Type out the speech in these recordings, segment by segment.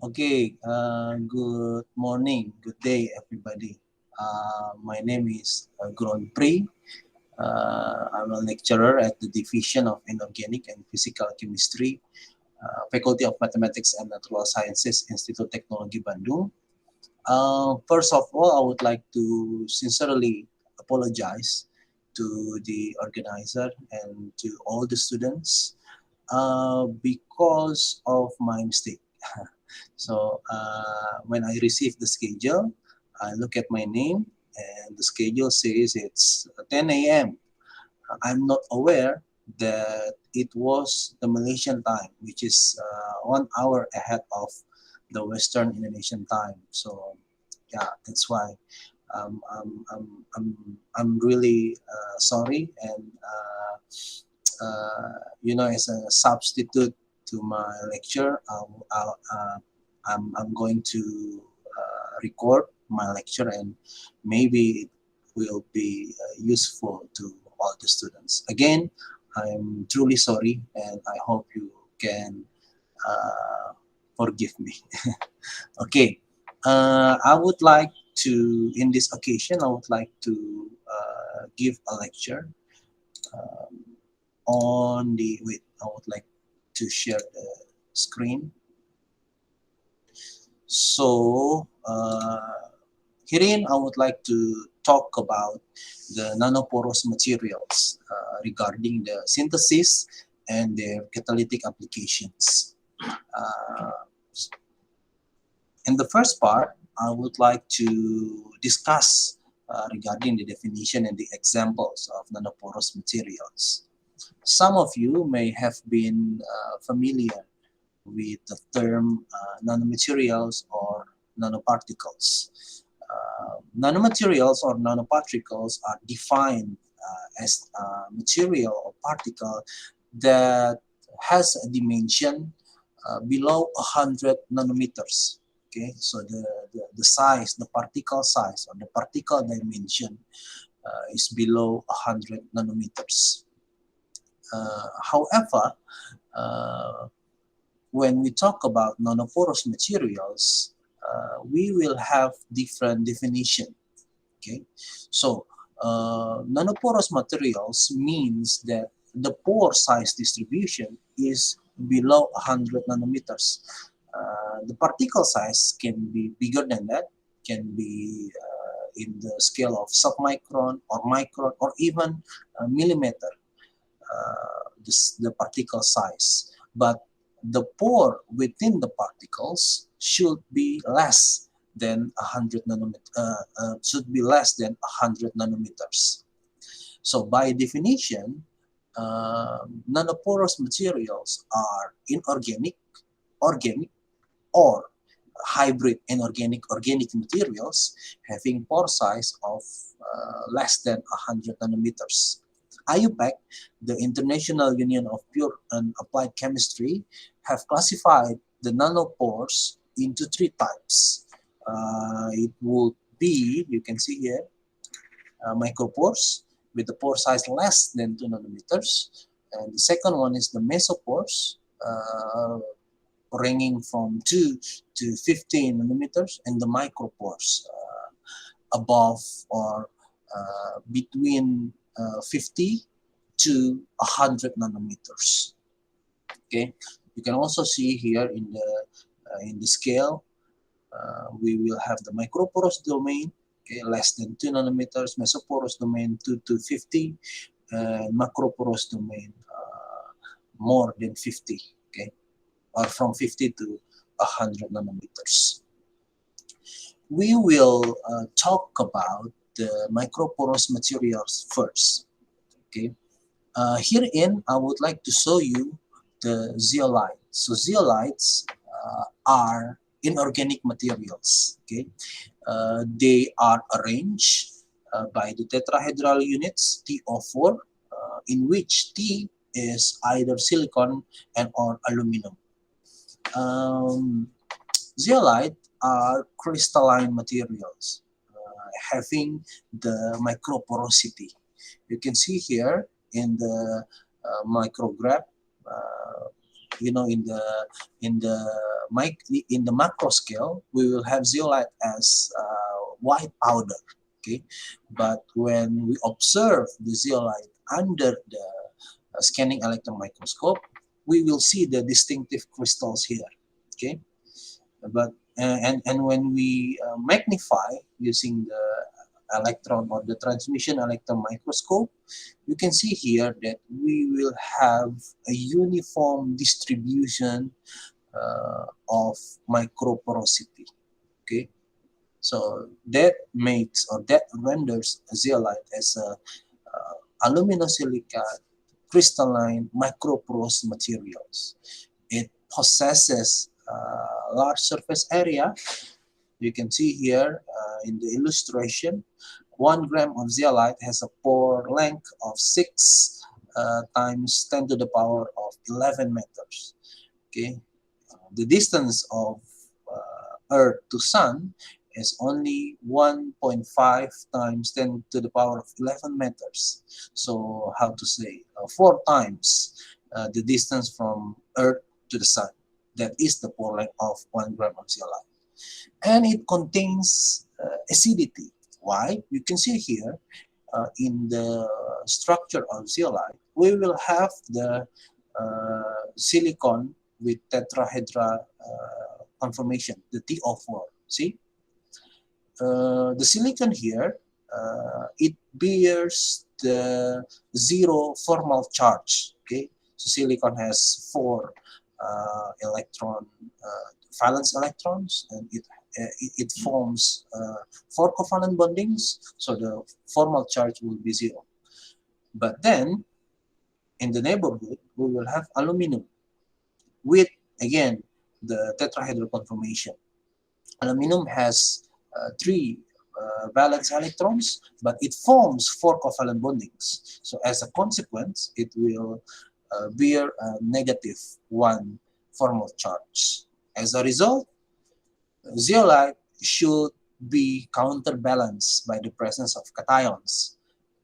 Okay, good morning, good day, everybody. My name is Gron Pri. I'm a lecturer at the Division of Inorganic and Physical Chemistry, Faculty of Mathematics and Natural Sciences, Institute Technology Bandung. First of all, I would like to sincerely apologize to the organizer and to all the students because of my mistake. So when I received the schedule, I look at my name and the schedule says it's 10 a.m. I'm not aware that it was the Malaysian time, which is 1 hour ahead of the Western Indonesian time. So yeah, that's why I'm really sorry, and as a substitute to my lecture, I'm going to record my lecture, and maybe it will be useful to all the students. Again, I'm truly sorry, and I hope you can uh, forgive me. Okay, I would like to, in this occasion, I would like to give a lecture um, on the, wait, I would like to share the screen. So, herein I would like to talk about the nanoporous materials regarding the synthesis and their catalytic applications. Uh, in the first part, I would like to discuss regarding the definition and the examples of nanoporous materials. Some of you may have been familiar with the term nanomaterials or nanoparticles. Nanomaterials or nanoparticles are defined as a material or particle that has a dimension below 100 nanometers. Okay, so the size, the particle size or the particle dimension is below 100 nanometers. However, uh, when we talk about nanoporous materials, we will have different definition. Okay, so nanoporous materials means that the pore size distribution is below 100 nanometers. The particle size can be bigger than that, can be in the scale of submicron or micron or even millimeter, the particle size. But the pore within the particles should be less than 100 nanometer, should be less than 100 nanometers. So by definition, nanoporous materials are inorganic, organic, or hybrid inorganic organic materials having pore size of less than 100 nanometers. IUPAC, the International Union of Pure and Applied Chemistry, have classified the nanopores into three types. It would be, you can see here, micropores with the pore size less than 2 nanometers. And the second one is the mesopores, ranging from 2 to 15 nanometers, and the micropores above or between 50 to 100 nanometers. Okay, you can also see here in the scale, we will have the microporous domain, okay, less than 2 nanometers, mesoporous domain 2 to 50, and macroporous domain more than 50, okay, or from 50 to 100 nanometers. We will talk about the microporous materials first. Okay, herein I would like to show you the zeolites. So zeolites are inorganic materials. Okay, they are arranged by the tetrahedral units TO4, in which T is either silicon and or aluminum. Um, Zeolite are crystalline materials having the microporosity. You can see here in the micrograph, uh, you know, in the in the macro scale, we will have zeolite as white powder. Okay, but when we observe the zeolite under the scanning electron microscope, we will see the distinctive crystals here. Okay, but and when we magnify using the electron or the transmission electron microscope, you can see here that we will have a uniform distribution of microporosity. Okay, so that makes or that renders zeolite as a aluminosilicate crystalline microporous materials. It possesses large surface area. You can see here in the illustration, 1 gram of zeolite has a pore length of 6 times 10 to the power of 11 meters. Okay, the distance of Earth to Sun is only 1.5 times 10 to the power of 11 meters. So how to say, 4 times the distance from Earth to the Sun. That is the pore length of 1 gram of zeolite. And it contains acidity. Why? You can see here in the structure of zeolite, we will have the silicon with tetrahedra conformation, the TO4. See? The silicon here, it bears the zero formal charge. Okay, so silicon has 4 electron valence electrons, and it forms 4 covalent bondings, so the formal charge will be 0. But then in the neighborhood we will have aluminum with, again, the tetrahedral conformation. Aluminum has 3 valence electrons, but it forms 4 covalent bondings. So as a consequence, it will bear a negative 1 formal charge. As a result, zeolite should be counterbalanced by the presence of cations.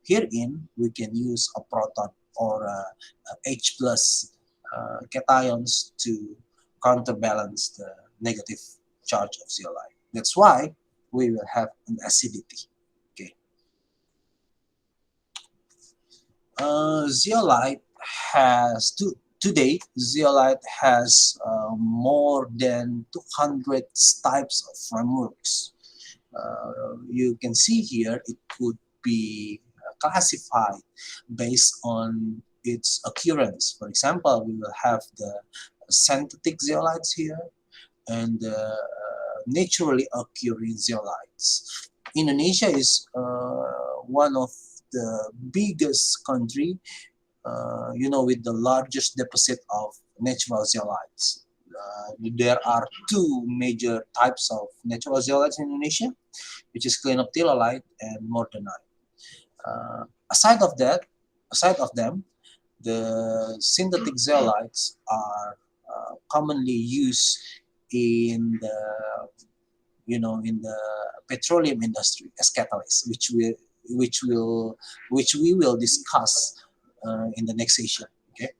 Herein, we can use a proton or a H plus cations to counterbalance the negative charge of zeolite. That's why we will have an acidity. Okay. Zeolite has today zeolite has more than 200 types of frameworks. You can see here it could be classified based on its occurrence. For example, we will have the synthetic zeolites here and naturally occurring zeolites. Indonesia is one of the biggest country, with the largest deposit of natural zeolites. There are 2 major types of natural zeolites in Indonesia, which is clinoptilolite and mordanite. Aside of them, the synthetic zeolites are commonly used in the in the petroleum industry as catalysts, which we will discuss in the next session. Okay,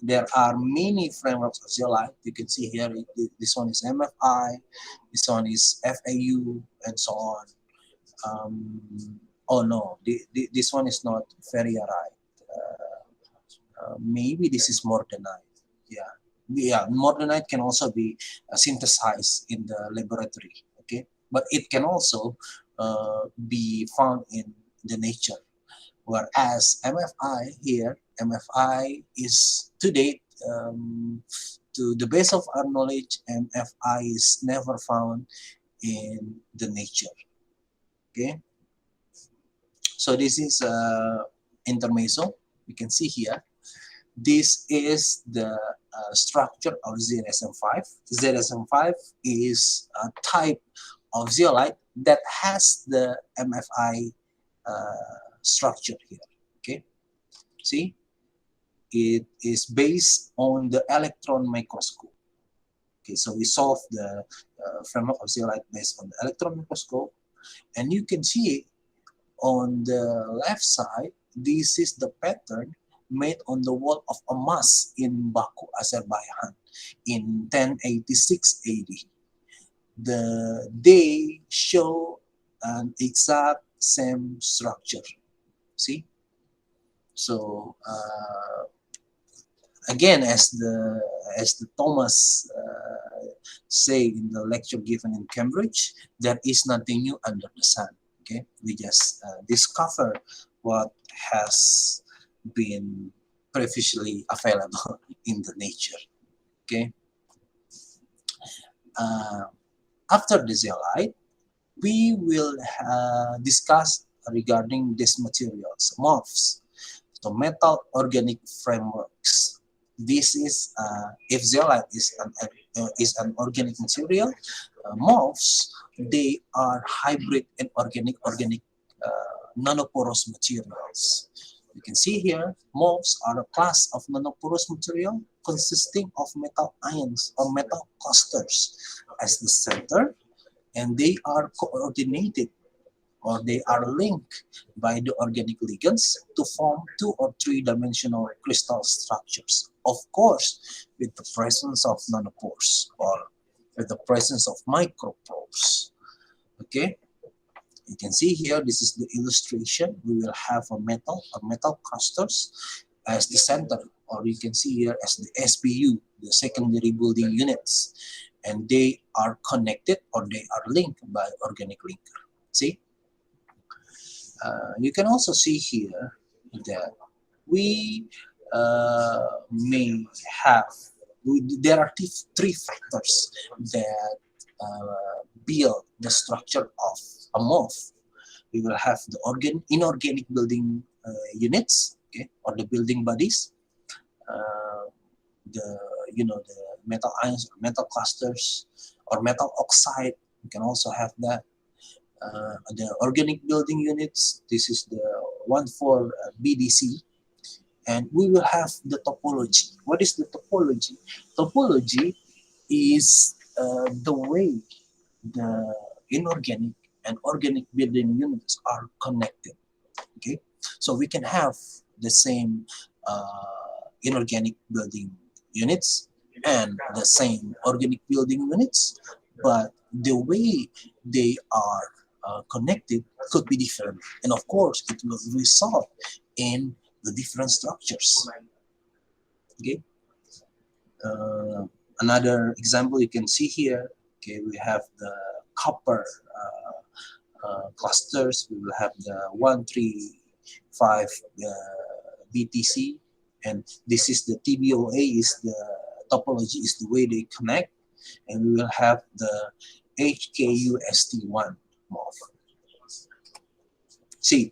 there are many frameworks of zeolite. You can see here, this one is MFI, this one is FAU, and so on. Oh no, this one is not ferrierite. Maybe this is mordanite. Yeah, mordanite can also be synthesized in the laboratory. Okay, but it can also be found in the nature. Whereas MFI is to date, to the best of our knowledge, MFI is never found in the nature. Okay, so this is intermezzo. You can see here. This is the structure of ZSM5. ZSM5 is a type of zeolite that has the MFI structure here. Okay, see, it is based on the electron microscope. Okay, so we solve the framework of zeolite based on the electron microscope, and you can see on the left side, this is the pattern made on the wall of a mosque in Baku, Azerbaijan in 1086 AD. They show an exact same structure. See? So again, as the Thomas say in the lecture given in Cambridge, there is nothing new under the sun. Okay, we just discover what has been previously available in the nature. Okay, uh, after the zeolite, we will discuss regarding these materials, MOFs, so metal organic frameworks. This is if zeolite is an organic material, MOFs, they are hybrid and organic nanoporous materials. You can see here, MOFs are a class of nanoporous material consisting of metal ions or metal clusters as the center, and they are coordinated or they are linked by the organic ligands to form 2 or 3 dimensional crystal structures. Of course, with the presence of nanopores or with the presence of micropores. Okay, you can see here, this is the illustration. We will have a metal clusters as the center, or you can see here as the SBU, the secondary building units, and they are connected or they are linked by organic linker. See? You can also see here that we may have, there are 3 factors that build the structure of a MOF. We will have the inorganic building units, okay, or the building bodies, uh, the the metal ions or metal clusters or metal oxide. You can also have that. The organic building units, this is the one for BDC, and we will have the topology. What is the topology? Topology is the way the inorganic and organic building units are connected. Okay, so we can have the same inorganic building units and the same organic building units, but the way they are connected could be different, and of course it will result in the different structures. Okay, another example you can see here. Okay, we have the copper clusters. We will have the 135 BTC, and this is the TBOA, is the topology, is the way they connect, and we will have the HKUST1 MOF. See,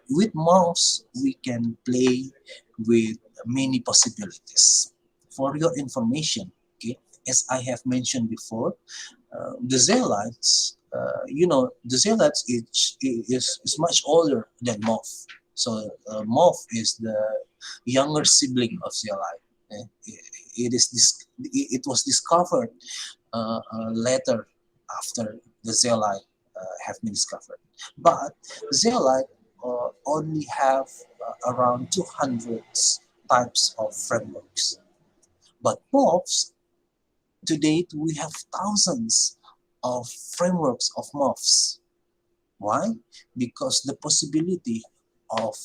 with MOFs we can play with many possibilities. For your information, okay, as I have mentioned before, the zeolites, the zeolites is much older than MOF. So MOF is the younger sibling of zeolite. It was discovered later after the zeolite have been discovered. But zeolite only have around 200 types of frameworks. But MOFs, to date, we have thousands of frameworks of MOFs. Why? Because the possibility of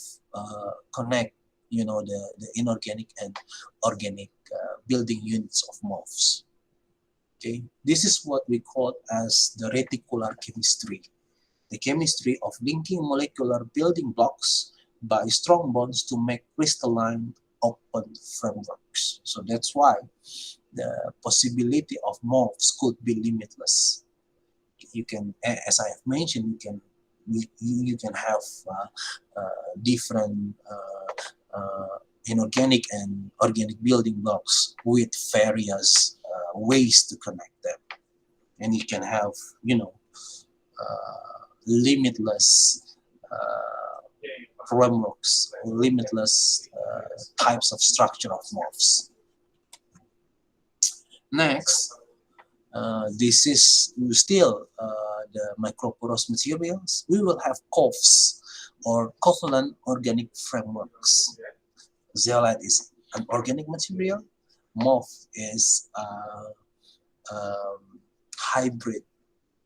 connect, the inorganic and organic building units of MOFs. Okay, this is what we call as the reticular chemistry, the chemistry of linking molecular building blocks by strong bonds to make crystalline open frameworks. So that's why the possibility of MOFs could be limitless. You can, as I have mentioned, you can have different inorganic and organic building blocks with various ways to connect them, and you can have limitless frameworks, limitless types of structure of MOFs. Next, this is still the microporous materials. We will have COFs. or covalent organic frameworks. Zeolite is an organic material. MOF is hybrid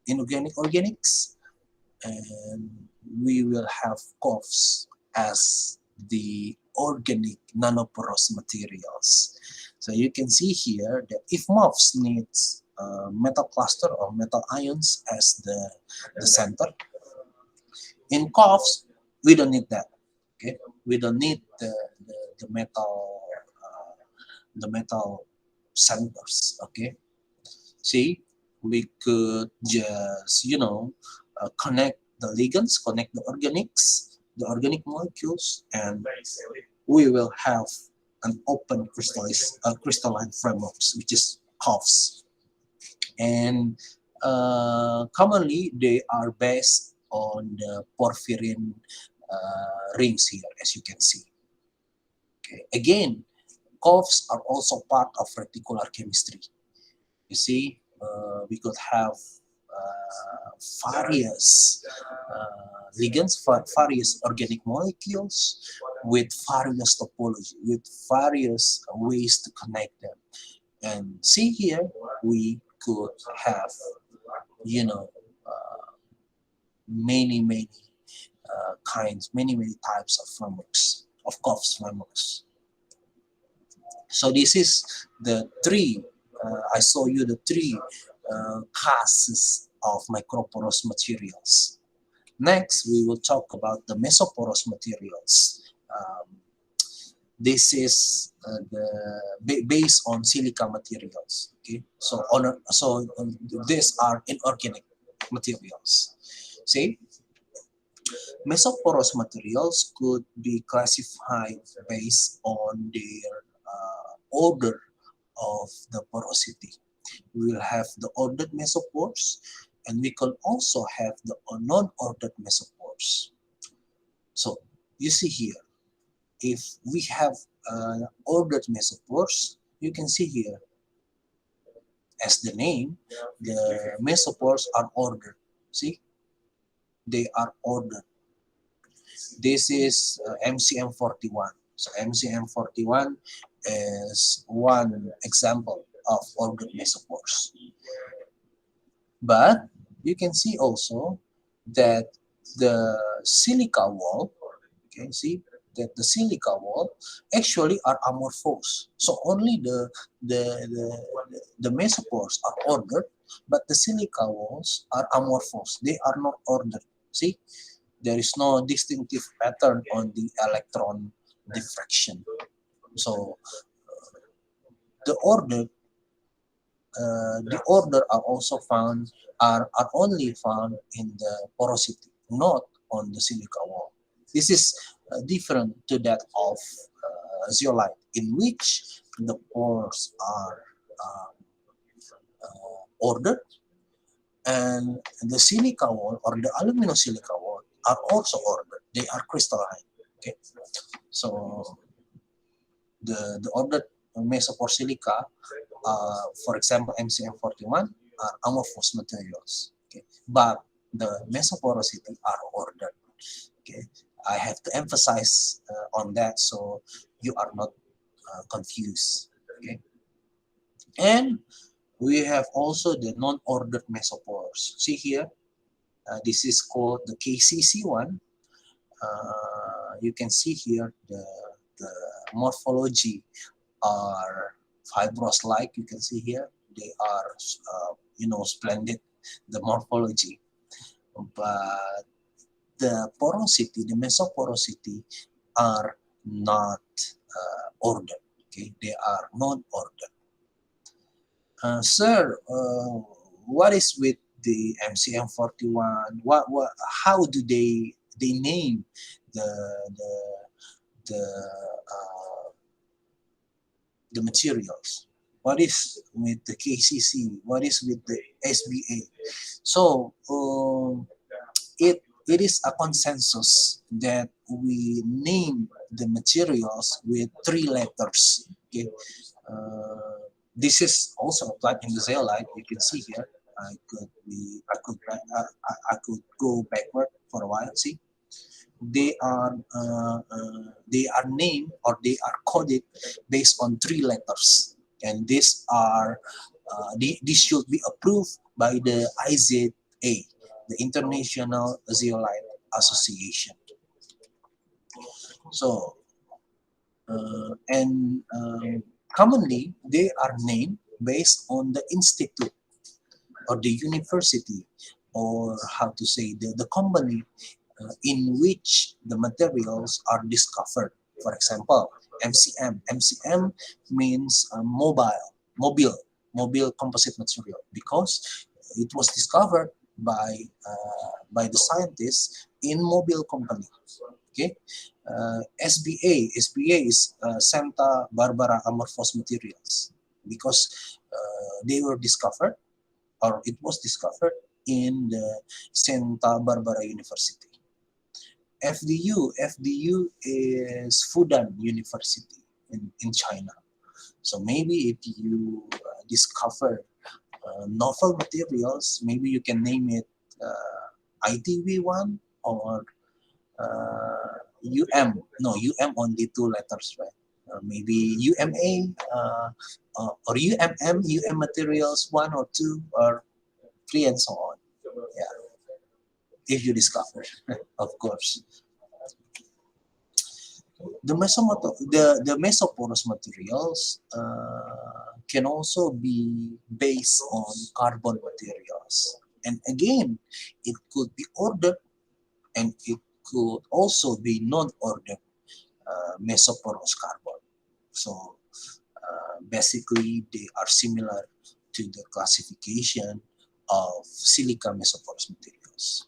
inorganic organics, and we will have COFs as the organic nanoporous materials. So you can see here that if MOFs needs metal cluster or metal ions as the center, in COFs we don't need that. Okay, we don't need the metal the metal centers. Okay, see, we could just, connect the ligands, connect the organic molecules, and we will have an open crystalline frameworks, which is COFs. And commonly, they are based on the porphyrin rings here, as you can see. Okay. Again, COFs are also part of reticular chemistry. You see, we could have various ligands, various organic molecules with various topology, with various ways to connect them. And see here, we could have, many kinds, many types of frameworks, of COFs frameworks. So this is the three, I saw you the three classes of microporous materials. Next, we will talk about the mesoporous materials. This is based on silica materials. Okay, so these are inorganic materials. See, mesoporous materials could be classified based on their order of the porosity. We will have the ordered mesopores, and we can also have the non-ordered mesopores. So you see here, if we have ordered mesopores, you can see here, as the name, the mesopores are ordered. See, they are ordered. This is MCM41. So MCM41 is one example of ordered mesopores. But you can see also that the silica wall, okay, see that the silica wall actually are amorphous. So only the mesopores are ordered, but the silica walls are amorphous. They are not ordered. See, there is no distinctive pattern on the electron diffraction. So the order are also found are only found in the porosity, not on the silica wall. This is different to that of zeolite, in which the pores are ordered, and the silica wall or the aluminosilica wall are also ordered. They are crystalline. Okay, so the ordered mesopore silica, for example, MCM41, are amorphous materials. Okay, but the mesoporosity are ordered. Okay, I have to emphasize on that so you are not confused. Okay, and we have also the non-ordered mesopores. See here, this is called the KCC1. You can see here the morphology are fibrous-like. You can see here they are splendid, the morphology, but the porosity, the mesoporosity are not ordered. Okay, they are not ordered. Sir, what is with the MCM41? How do they name the the uh, the materials? What is with the KCC? What is with the SBA? So it is a consensus that we name the materials with 3 letters. Okay, this is also applied in the zeolite. You can see here. I could go backward for a while. See, they are named or they are coded based on 3 letters, and these should be approved by the IZA, the International Zeolite Association. So and commonly they are named based on the institute or the university, or how to say, the company in which the materials are discovered. For example, MCM. MCM means mobile, mobile composite material, because it was discovered by the scientists in mobile company. Okay, SBA is Santa Barbara Amorphous Materials, because they were discovered, or it was discovered in the Santa Barbara University. FDU is Fudan University in China. So maybe if you discover novel materials, maybe you can name it ITV1 or UM. No, UM only 2 letters, right? Maybe UMA or UMM, UM materials 1 or 2 or 3 and so on. Yeah, if you discover, of course. The mesoporous materials can also be based on carbon materials. And again, it could be ordered and it could also be non-ordered mesoporous carbon. So basically, they are similar to the classification of silica mesoporous materials.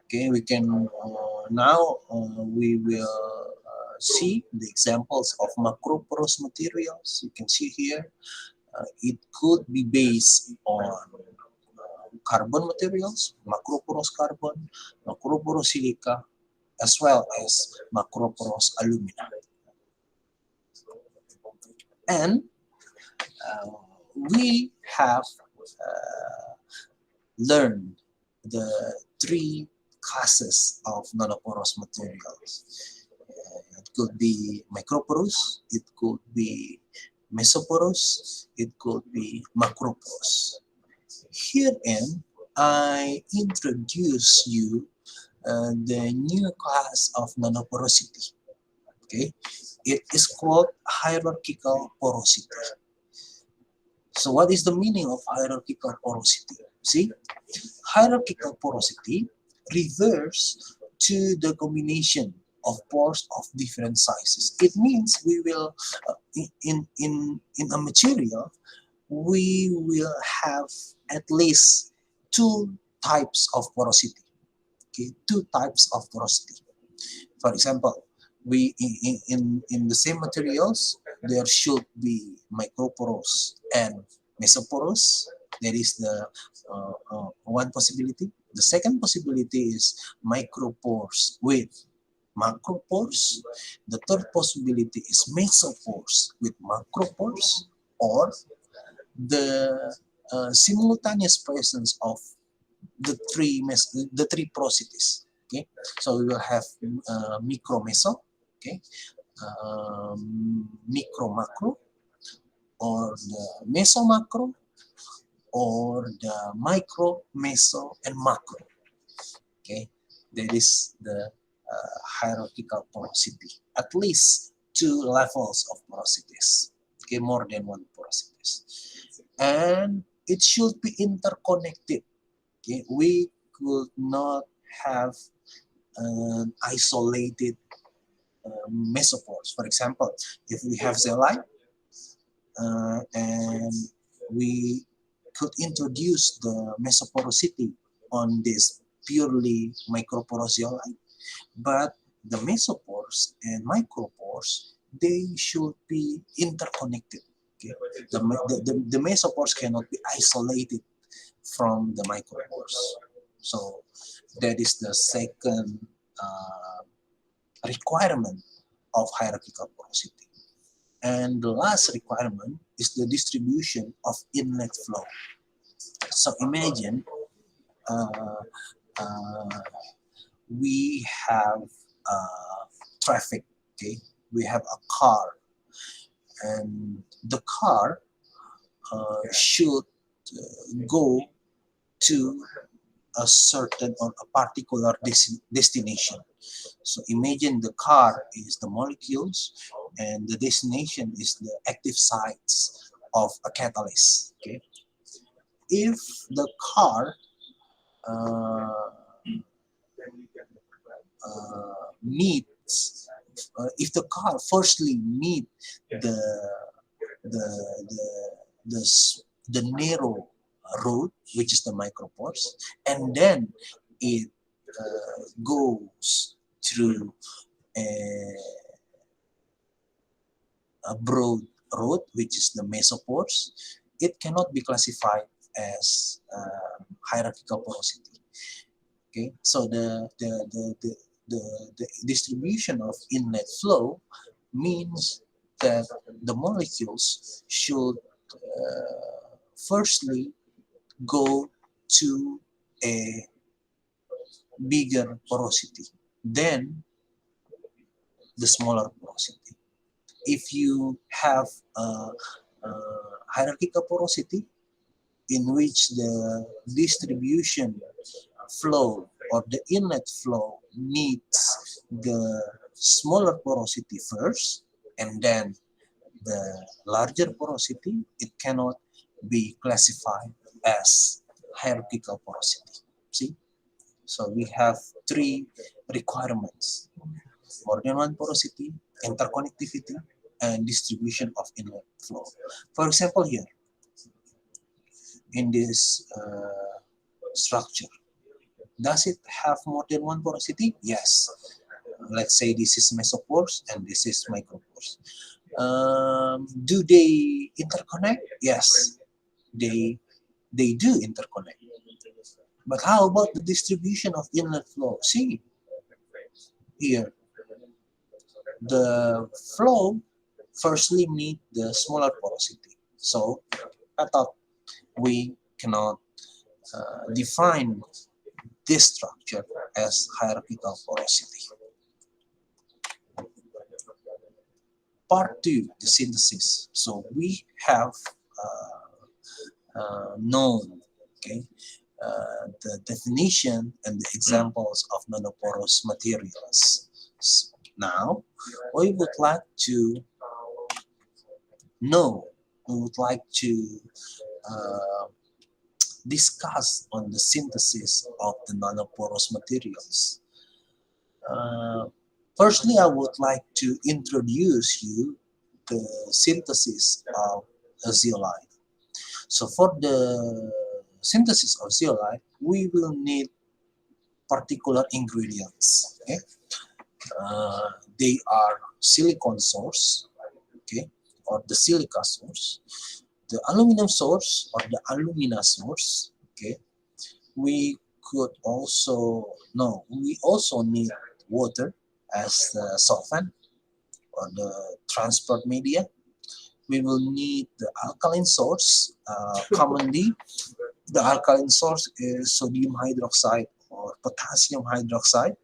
Okay, we can now we will see the examples of macroporous materials. You can see here it could be based on carbon materials, macroporous carbon, macroporous silica, as well as macroporous alumina. And we have learned the 3 classes of nanoporous materials. It could be microporous, it could be mesoporous, it could be macroporous. Herein, I introduce you the new class of nanoporosity. Okay, it is called hierarchical porosity. So what is the meaning of hierarchical porosity? See, hierarchical porosity refers to the combination of pores of different sizes. It means we will, in a material, we will have at least 2 types of porosity. Okay, 2 types of porosity. For example, we in the same materials, there should be microporous and mesoporous. That is the one possibility. The second possibility is micropores with macropores. The third possibility is mesopores with macropores, or the simultaneous presence of the three porosities. Okay, so we will have micro meso, okay, micro macro, or the meso macro, or the micro meso and macro. Okay, that is the hierarchical porosity. At least 2 levels of porosities. Okay, more than 1 porosities, and it should be interconnected. Okay, we could not have an isolated mesopores. For example, if we have zeolite and we could introduce the mesoporosity on this purely microporous zeolite, but the mesopores and micropores, they should be interconnected. Okay? The mesopores cannot be isolated from the micropores. So that is the second requirement of hierarchical porosity. And the last requirement is the distribution of inlet flow. So imagine we have traffic. Okay, we have a car, and the car should go to a certain or a particular destination. So imagine the car is the molecules and the destination is the active sites of a catalyst. Okay, if the car uh, meets, if the car firstly meet the the the the, the narrow road, which is the micropores, and then it goes through a, a broad road, which is the mesopores, it cannot be classified as hierarchical porosity. Okay, so the distribution of inlet flow means that the molecules should firstly go to a bigger porosity, then the smaller porosity. If you have a hierarchical porosity in which the distribution flow or the inlet flow meets the smaller porosity first and then the larger porosity, it cannot be classified as hierarchical porosity. See? So we have three requirements: more than one porosity, interconnectivity, and distribution of inlet flow. For example, here in this structure, does it have more than one porosity? Yes. Let's say this is mesopores and this is micropores. Do they interconnect? Yes, they do interconnect. But how about the distribution of inlet flow? See, here, the flow firstly meet the smaller porosity. So I thought we cannot define this structure as hierarchical porosity. Part 2, the synthesis. So we have known, okay, the definition and the examples of nanoporous materials. Now, we would like to know, we would like to uh, discuss on the synthesis of the nanoporous materials. Uh, Firstly, I would like to introduce you the synthesis of a zeolite. So for the synthesis of zeolite, we will need particular ingredients. Okay, they are silicon source, okay, or the silica source, the aluminum source or the alumina source. Okay, we could also we also need water as the solvent or the transport media. We will need the alkaline source. Commonly, the alkaline source is sodium hydroxide or potassium hydroxide.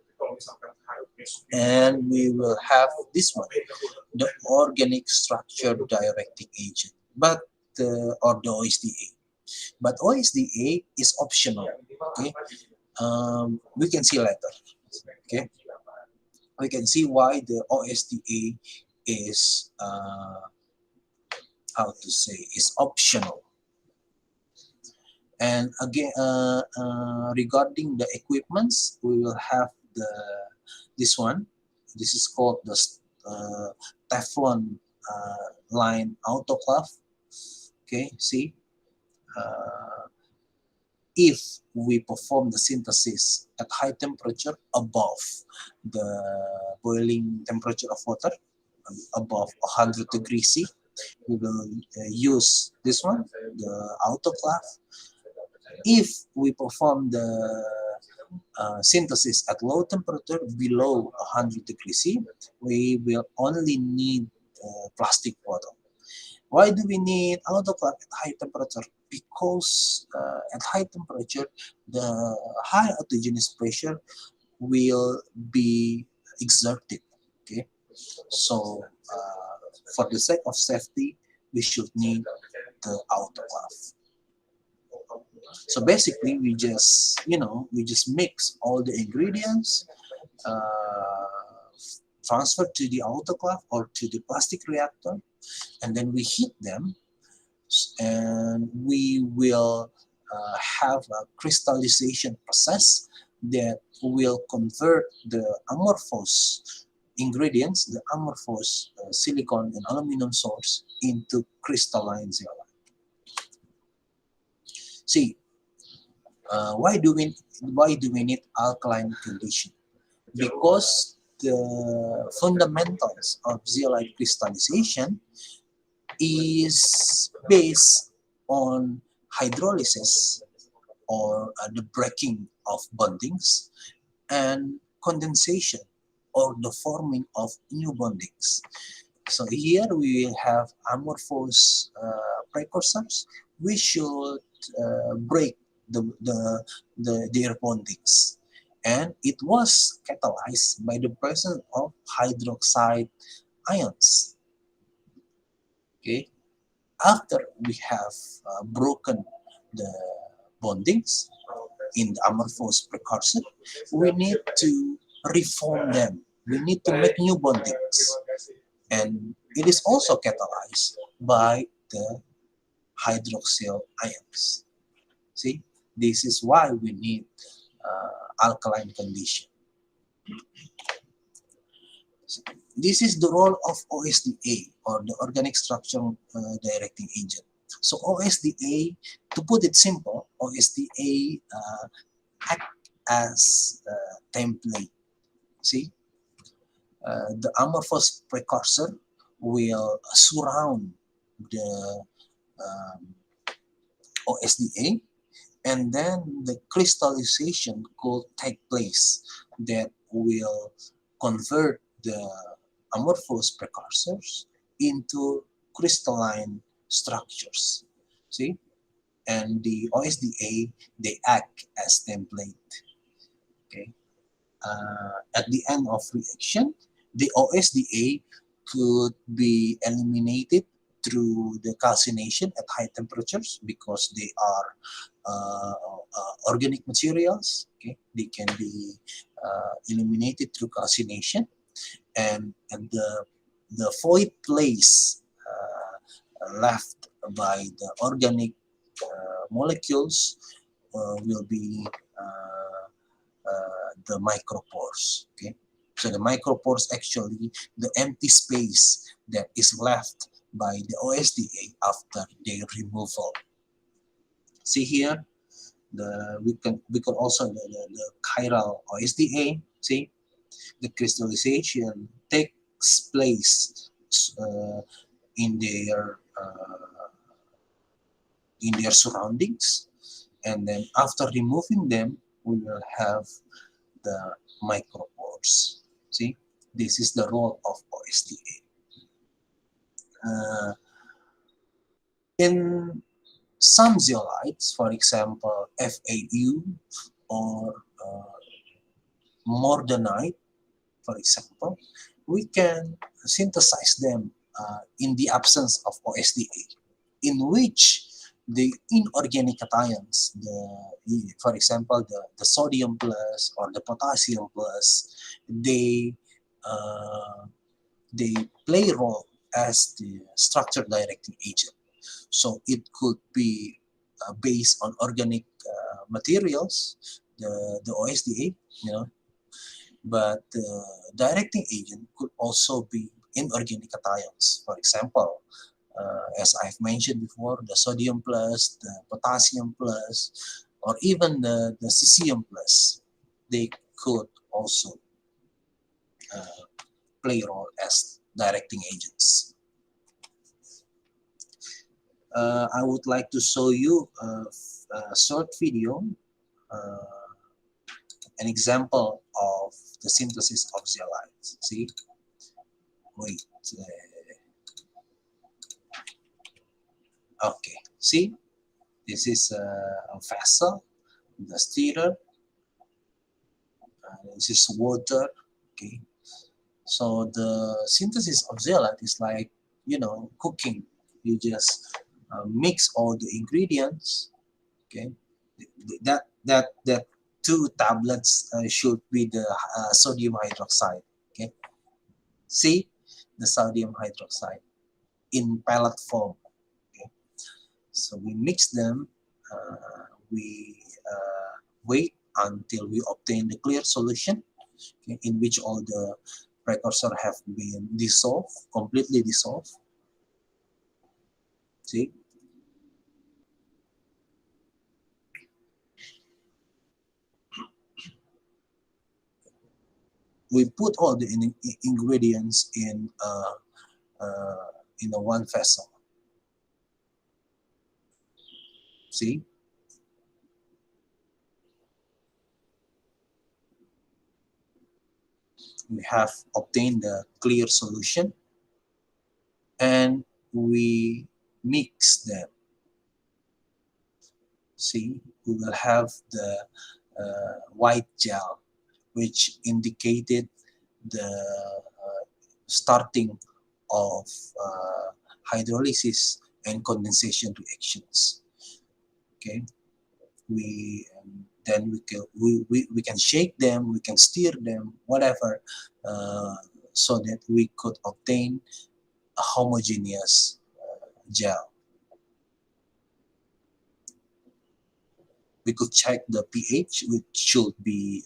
And we will have this one, the organic structure directing agent, but or the OSDA. But OSDA is optional. Okay, we can see later. Okay, we can see why the OSDA is how to say is optional. And again, regarding the equipments, we will have this one. This is called the Teflon line autoclave. Okay, see, uh, if we perform the synthesis at high temperature above the boiling temperature of water, above 100 degrees C, we will use this one, the autoclave. If we perform the synthesis at low temperature below 100 degrees C, we will only need plastic bottle. Why do we need autoclave at high temperature? Because at high temperature, the high autogenous pressure will be exerted. Okay, so for the sake of safety, we should need the autoclave. So basically, we just mix all the ingredients, transfer to the autoclave or to the plastic reactor, and then we heat them, and we will have a crystallization process that will convert the amorphous ingredients, the amorphous silicon and aluminum source, into crystalline zeolite. See, why do we need alkaline condition? Because the fundamentals of zeolite crystallization is based on hydrolysis, or the breaking of bondings, and condensation, or the forming of new bondings. So here we will have amorphous precursors. We should break their bondings, and it was catalyzed by the presence of hydroxide ions. Okay, after we have broken the bondings in the amorphous precursor, we need to reform them. We need to make new bondings, and it is also catalyzed by the hydroxyl ions. See, this is why we need alkaline condition. This is the role of OSDA, or the organic structure directing agent. So OSDA, to put it simple, OSDA act as a template. See, the amorphous precursor will surround the OSDA, and then the crystallization could take place that will convert the amorphous precursors into crystalline structures. See, and the OSDA, they act as template. Okay, at the end of reaction, the OSDA could be eliminated through the calcination at high temperatures, because they are organic materials. Okay, they can be eliminated through calcination, and the void place left by the organic molecules will be the micropores. Okay, so the micropores, actually the empty space that is left by the OSDA after their removal. See here, we can also the chiral OSDA. See, the crystallization takes place uh, in their uh, in their surroundings, and then after removing them, we will have the micropores. See, this is the role of OSDA. In some zeolites, for example, FAU or mordanite, for example, we can synthesize them in the absence of OSDA, in which the inorganic cations, for example, the sodium plus or the potassium plus, they uh, they play a role as the structure directing agent. So it could be based on organic materials, the OSDA, you know, but the directing agent could also be inorganic cations. For example, as I've mentioned before, the sodium plus, the potassium plus, or even the cesium plus, they could also uh, play a role as directing agents. I would like to show you a short video, an example of the synthesis of zeolites. See, wait, okay, see, this is a vessel, the stirrer, This is water. Okay, so the synthesis of zeolite is like, cooking. You just mix all the ingredients. Okay, that two tablets should be the sodium hydroxide. Okay, see the sodium hydroxide in pellet form. Okay, so we mix them. We wait until we obtain the clear solution, okay, in which all the precursor have been dissolved, completely dissolved. See, we put all the ingredients in a one vessel. See, we have obtained the clear solution and we mix them. See, we will have the white gel, which indicated the starting of hydrolysis and condensation reactions. Okay, we then we can shake them, we can stir them, whatever, uh, so that we could obtain a homogeneous gel. We could check the pH, which should be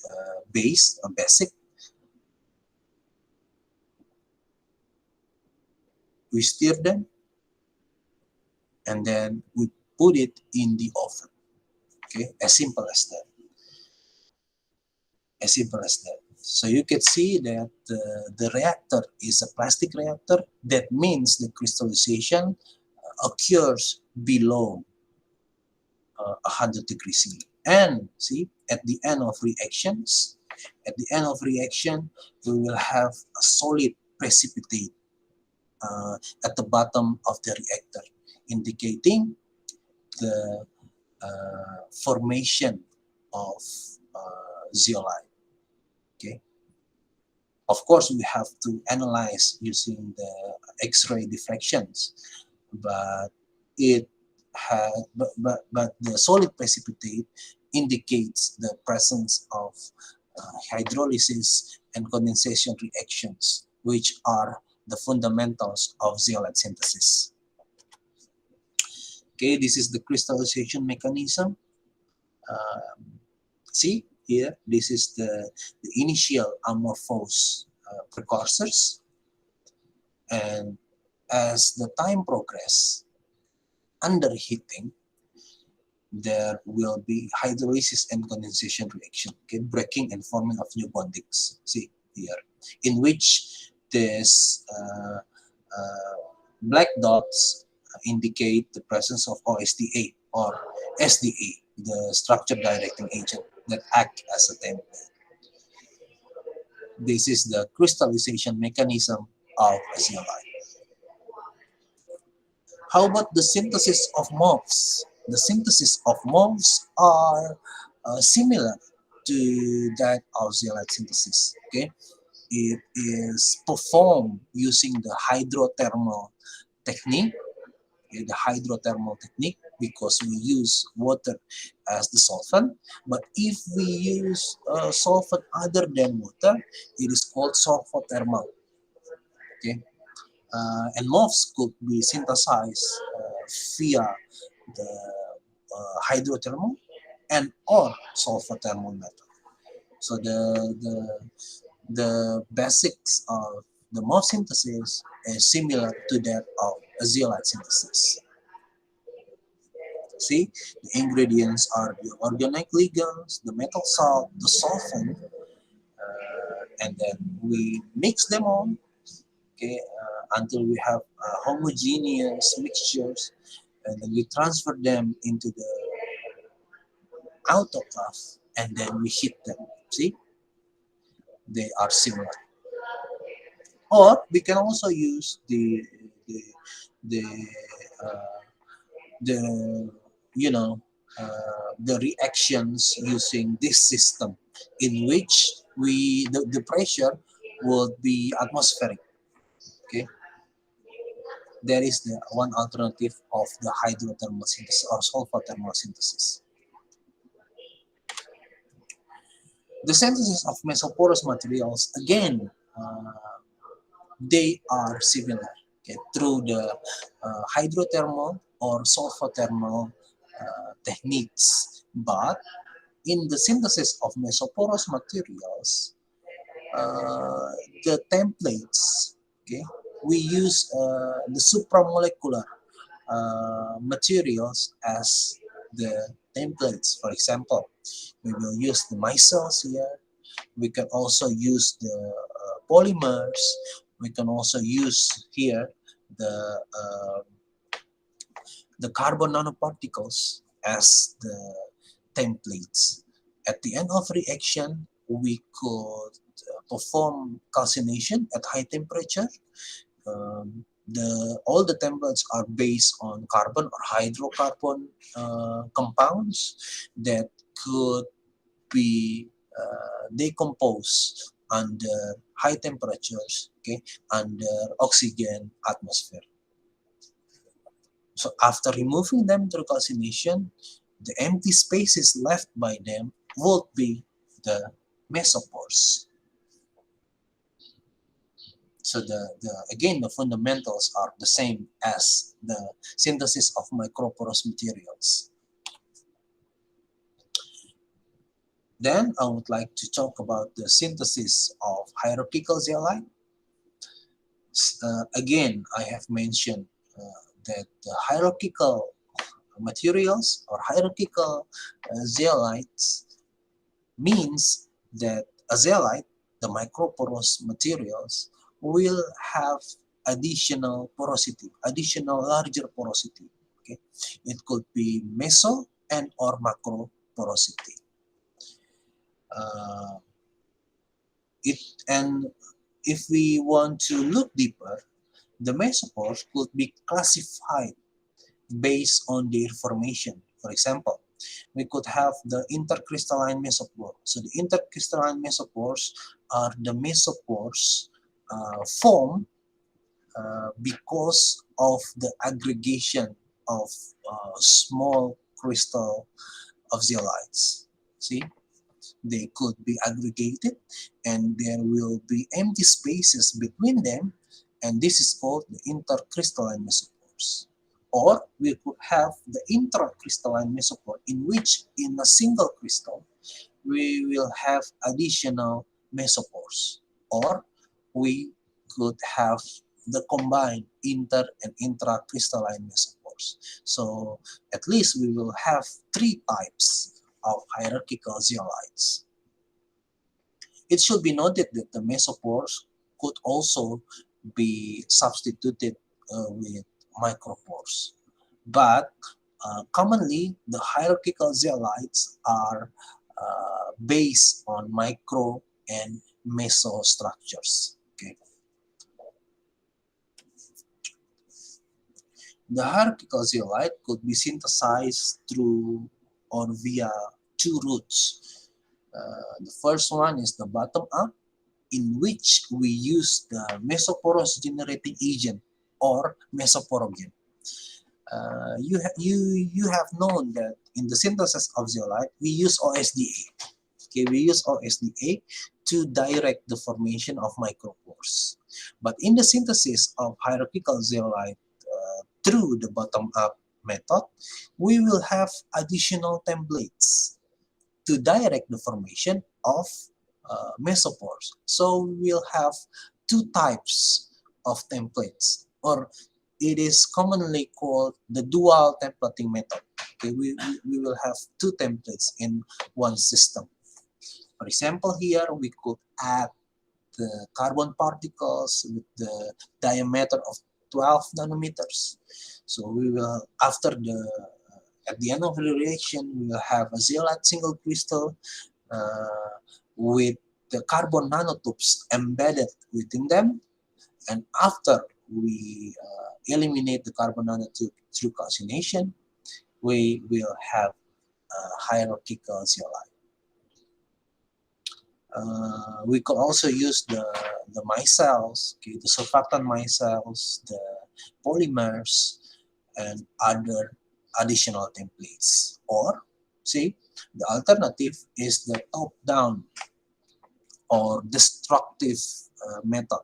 base or basic. We stir them and then we put it in the oven. Okay, as simple as that. As simple as that. So you can see that the reactor is a plastic reactor. That means the crystallization occurs below 100 degrees C. And see, at the end of reactions, we will have a solid precipitate at the bottom of the reactor, indicating the formation of zeolite. Okay. Of course, we have to analyze using the X-ray diffractions, but it but the solid precipitate indicates the presence of hydrolysis and condensation reactions, which are the fundamentals of zeolite synthesis. Okay, this is the crystallization mechanism. See here, this is the initial amorphous precursors, and as the time progresses, under heating, there will be hydrolysis and condensation reaction, okay, breaking and forming of new bondings. See here, in which this black dots indicate the presence of OSTA or SDA, the structure directing agent that act as a template. This is the crystallization mechanism of zeolite. How about the synthesis of MOFs? The synthesis of MOFs are similar to that of zeolite synthesis. Okay, it is performed using the hydrothermal technique. Okay, the hydrothermal technique, because we use water as the solvent. But if we use solvent other than water, it is called sulfothermal. Okay, and MOFs could be synthesized via the hydrothermal and or sulfothermal method. So the basics of the MOF synthesis is similar to that of a zeolite synthesis. See, the ingredients are the organic ligands, the metal salt, the solvent, and then we mix them all, okay, until we have homogeneous mixtures, and then we transfer them into the autoclave, and then we heat them. See, they are similar. Or we can also use the the uh, the the reactions using this system. in which the pressure would be atmospheric. Okay, there is the one alternative of the hydrothermal synthesis or sulfothermal synthesis. The synthesis of mesoporous materials, again, they are similar, okay, through the hydrothermal or sulfothermal techniques. But in the synthesis of mesoporous materials, uh, the templates, okay, we use the supramolecular materials as the templates. For example, we will use the micelles here. We can also use the polymers. We can also use here the uh, the carbon nanoparticles as the templates. At the end of reaction, we could perform calcination at high temperature. All the templates are based on carbon or hydrocarbon compounds that could be decomposed under high temperatures, okay, under oxygen atmosphere. So after removing them through calcination, the empty spaces left by them would be the mesopores. So again, the fundamentals are the same as the synthesis of microporous materials. Then I would like to talk about the synthesis of hierarchical zeolite. Again, I have mentioned that the hierarchical materials or hierarchical zeolites means that a zeolite, the microporous materials, will have additional porosity, additional larger porosity. Okay, it could be meso and or macro porosity. Uh, it and if we want to look deeper, the mesopores could be classified based on their formation. For example, we could have the intercrystalline mesopore. So the intercrystalline mesopores are the mesopores formed because of the aggregation of small crystal of zeolites. See, they could be aggregated and there will be empty spaces between them, and this is called the intercrystalline mesopores. Or we could have the intracrystalline mesopore, in which in a single crystal we will have additional mesopores. Or we could have the combined inter and intracrystalline mesopores. So at least we will have three types of hierarchical zeolites. It should be noted that the mesopores could also be substituted with micropores. But commonly, the hierarchical zeolites are based on micro and meso structures. Okay. The hierarchical zeolite could be synthesized through or via two routes. The first one is the bottom up, in which we use the mesoporous generating agent or mesoporogen. You have known that in the synthesis of zeolite, we use OSDA. Okay, we use OSDA to direct the formation of micropores. But in the synthesis of hierarchical zeolite through the bottom-up method, we will have additional templates to direct the formation of mesopores. So we'll have two types of templates, or it is commonly called the dual templating method. Okay, we will have two templates in one system. For example, here we could add the carbon particles with the diameter of 12 nanometers. So we will, at the end of the reaction, we will have a zeolite single crystal with the carbon nanotubes embedded within them. And after we eliminate the carbon nanotube through calcination, we will have hierarchical zeolite. We could also use the micelles, okay, the surfactant micelles, the polymers, and other additional templates. Or, see, the alternative is the top-down or destructive method.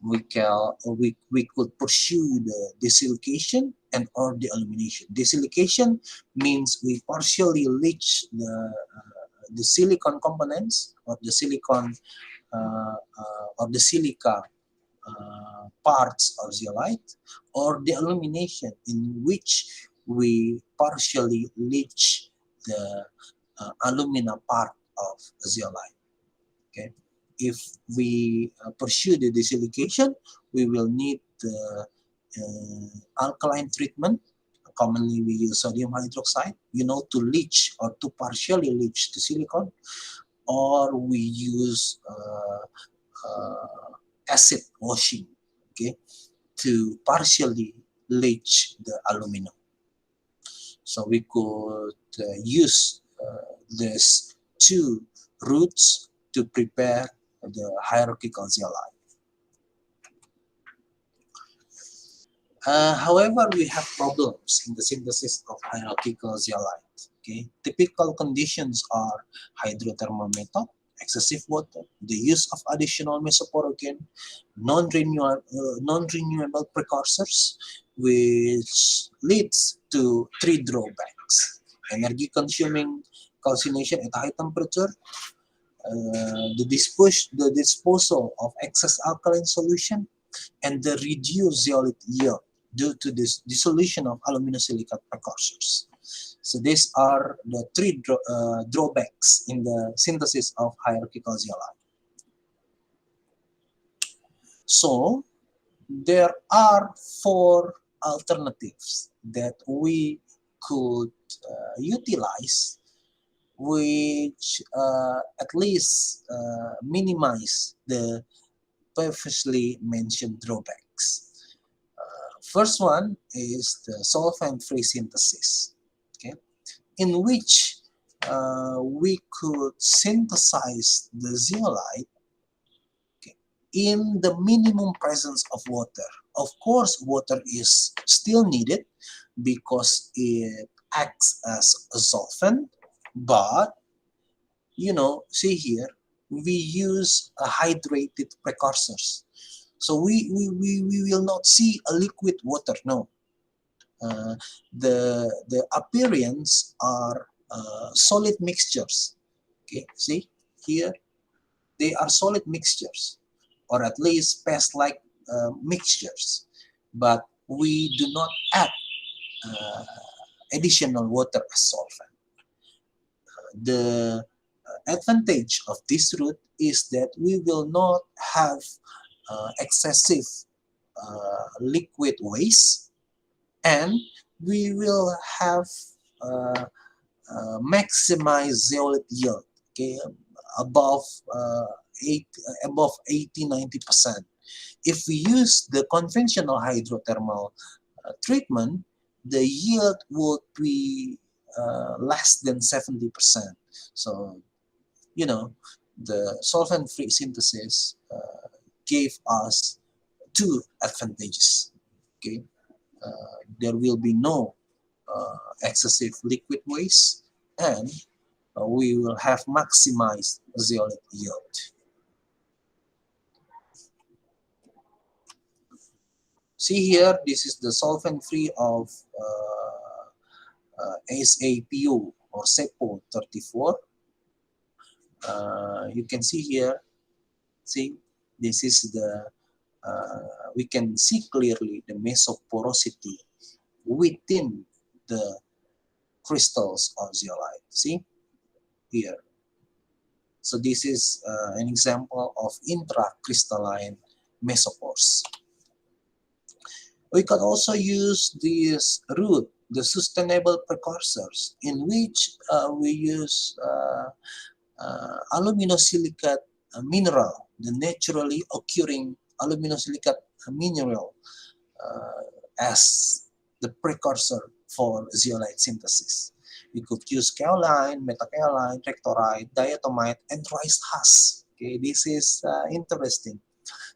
We could pursue the desilication and or dealumination. Desilication means we partially leach the silicon components or the silicon or the silica parts of zeolite, or the illumination in which we partially leach the alumina part of zeolite. Okay, if we pursue the desilication, we will need the alkaline treatment. Commonly we use sodium hydroxide, to leach or to partially leach the silicon, or we use acid washing, okay, to partially leach the aluminum. So we could use these two routes to prepare the hierarchical zeolite. However, we have problems in the synthesis of hierarchical zeolite. Okay, typical conditions are hydrothermal method, excessive water, the use of additional mesoporogen, non-renewable precursors, which leads to three drawbacks: energy-consuming calcination at high temperature, the disposal of excess alkaline solution, and the reduced zeolite yield due to this dissolution of aluminosilicate precursors. So these are the three drawbacks in the synthesis of hierarchical zeolite. So there are four alternatives that we could utilize, which at least minimize the previously mentioned drawbacks. First one is the solvent-free synthesis, okay, in which we could synthesize the zeolite, okay, in the minimum presence of water. Of course, water is still needed because it acts as a solvent, but see here, we use hydrated precursors. So we will not see a liquid water, no. The appearance are solid mixtures. Okay, see here, they are solid mixtures, or at least paste-like mixtures, but we do not add uh, additional water as solvent. The advantage of this route is that we will not have excessive liquid waste, and we will have uh, maximized zeolite yield, okay, above 80-90%. If we use the conventional hydrothermal treatment, the yield would be less than 70%. So, the solvent-free synthesis gave us two advantages. Okay, there will be no excessive liquid waste, and we will have maximized zeolite yield. See here, this is the solvent-free of SAPO or SEPO 34. You can see here, see, this is the, we can see clearly the mesoporosity within the crystals of zeolite. See here. So this is an example of intracrystalline mesopores. We can also use this route, the sustainable precursors, in which we use aluminosilicate mineral, the naturally occurring aluminosilicate mineral as the precursor for zeolite synthesis. We could use kaolin, metakaolin, rectorite, diatomite, and rice husk. Okay, this is interesting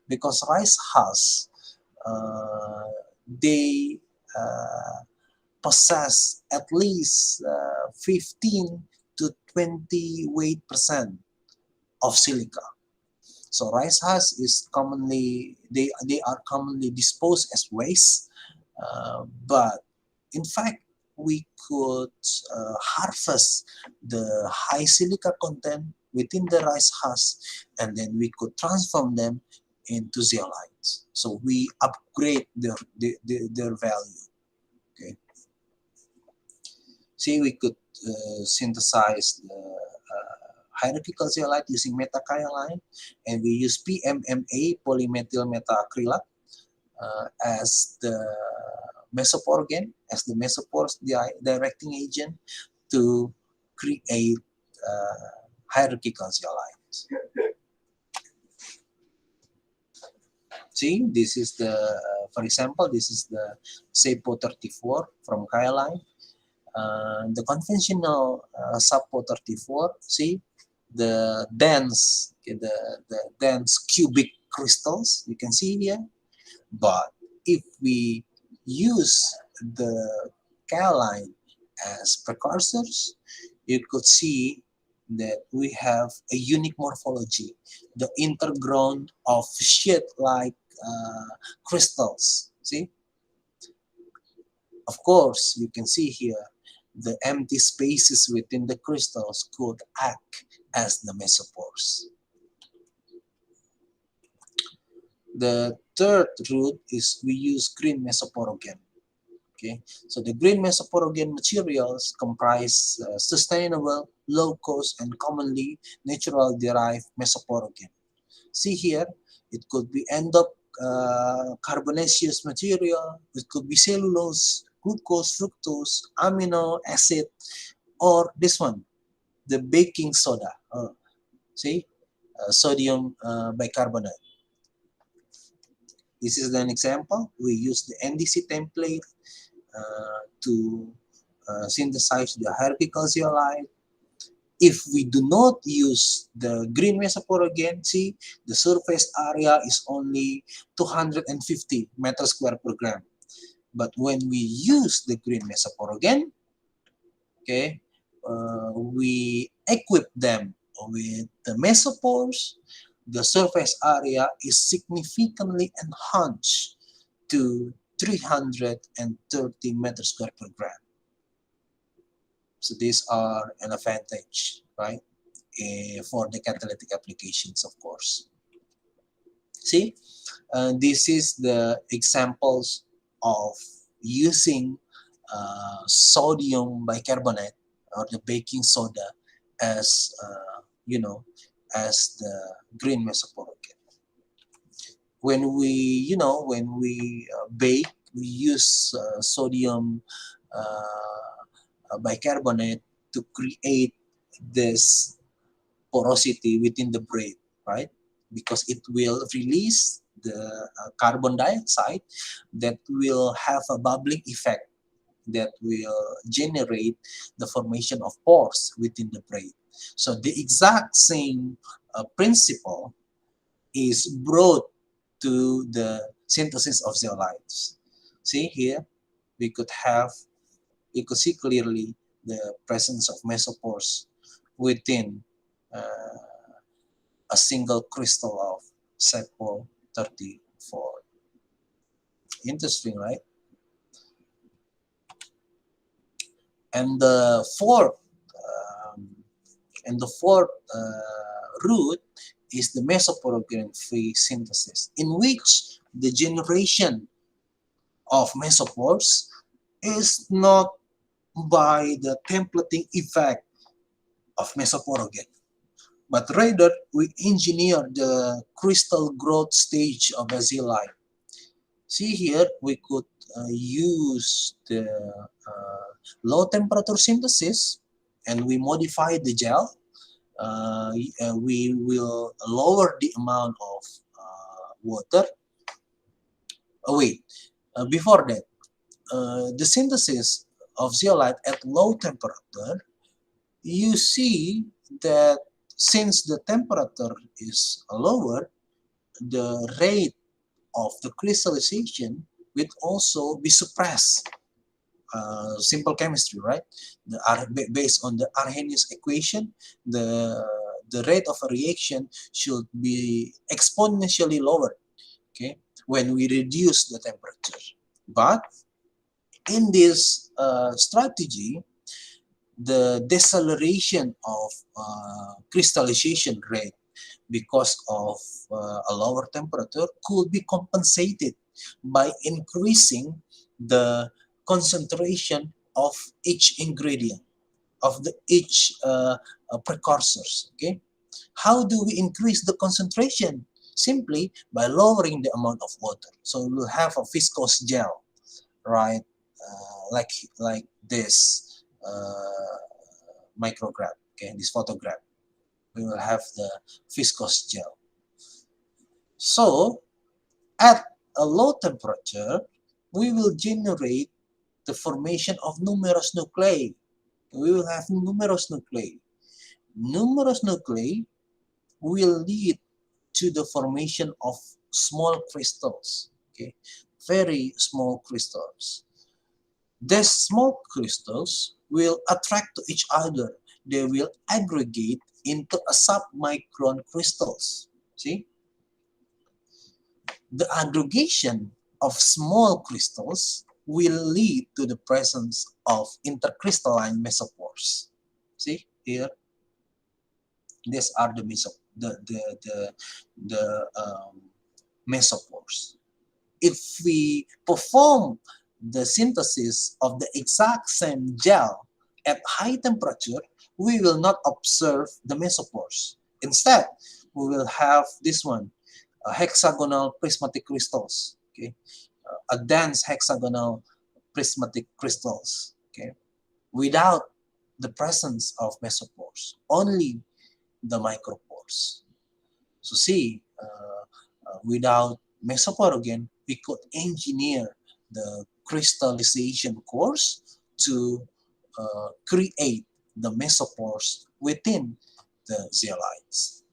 because rice husk, they possess at least 15 to 20 weight percent of silica. So rice husk is commonly they are commonly disposed as waste, but in fact we could harvest the high silica content within the rice husk, and then we could transform them into zeolites. So we upgrade their value. Okay. See, we could synthesize the hierarchical zeolite using metakaolin, and we use PMMA, polymethyl metaacrylate, as the mesoporogen, as the mesoporous directing agent to create hierarchical zeolites. See, this is the, for example, this is the SAPO 34 from kaolin. The conventional SAPO 34, see, the dense, okay, the dense cubic crystals you can see here. But if we use the kaolin as precursors, you could see that we have a unique morphology, the intergrown of sheet-like crystals. See, of course, you can see here the empty spaces within the crystals could act as the mesopores. The third route is we use green mesoporogen. Okay, so the green mesoporogen materials comprise sustainable, low-cost, and commonly natural derived mesoporogen. See here, it could be carbonaceous material, it could be cellulose, glucose, fructose, amino acid, or this one, the baking soda. See, sodium bicarbonate. This is an example. We use the NDC template to synthesize the hierarchical zeolite. If we do not use the green mesoporogen, see, the surface area is only 250 meters square per gram. But when we use the green mesoporogen, okay, we equip them with the mesopores, the surface area is significantly enhanced to 330 meters square per gram. So these are an advantage, right, for the catalytic applications, of course. See, this is the examples of using sodium bicarbonate or the baking soda as as the green mesoporogen. When we bake, we use sodium bicarbonate to create this porosity within the bread, right? Because it will release the carbon dioxide that will have a bubbling effect that will generate the formation of pores within the bread. So the exact same principle is brought to the synthesis of zeolites. See here, we could see clearly the presence of mesopores within a single crystal of SAPO 34. Interesting, right? And the fourth route is the mesoporogen free synthesis, in which the generation of mesopores is not by the templating effect of mesoporogen, but rather we engineer the crystal growth stage of a zeolite. See here, we could use the low temperature synthesis, and we modify the gel. We will lower the amount of water. Before that, the synthesis of zeolite at low temperature, you see that since the temperature is lower, the rate of the crystallization will also be suppressed. Simple chemistry, right? Based on the Arrhenius equation, the rate of a reaction should be exponentially lower, okay, when we reduce the temperature. But in this strategy, the deceleration of crystallization rate because of a lower temperature could be compensated by increasing the concentration of each ingredient, of the each precursors. Okay, how do we increase the concentration? Simply by lowering the amount of water. So we will have a viscous gel, right? Like this micrograph, okay, this photograph. We will have the viscous gel. So at a low temperature, we will generate the formation of numerous nuclei. We will have numerous nuclei. Numerous nuclei will lead to the formation of small crystals, okay, very small crystals. These small crystals will attract to each other. They will aggregate into a submicron crystals. See, the aggregation of small crystals will lead to the presence of intercrystalline mesopores. See here, these are the mesopores. If we perform the synthesis of the exact same gel at high temperature, we will not observe the mesopores. Instead, we will have this one, hexagonal prismatic crystals. Okay, a dense hexagonal prismatic crystals. Okay, without the presence of mesopores, only the micropores. So see, without mesopore again, we could engineer the crystallization course to create the mesopores within the zeolites.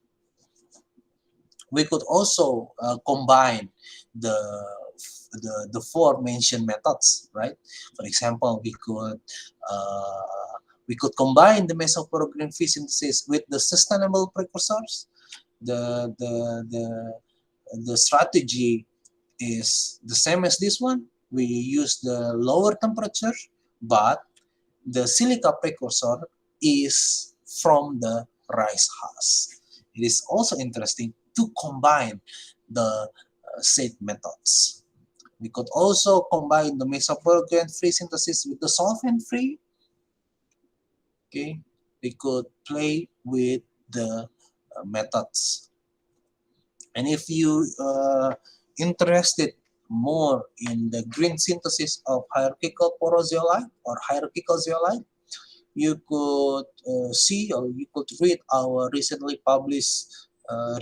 We could also combine the, the four mentioned methods, right? For example, we could combine the mesopore green fee synthesis with the sustainable precursors. The strategy is the same as this one. We use the lower temperature, but the silica precursor is from the rice husk. It is also interesting to combine the said methods. We could also combine the mesopore-free synthesis with the solvent-free. Okay, we could play with the methods. And if you interested more in the green synthesis of hierarchical porous zeolite or hierarchical zeolite, you could see or you could read our recently published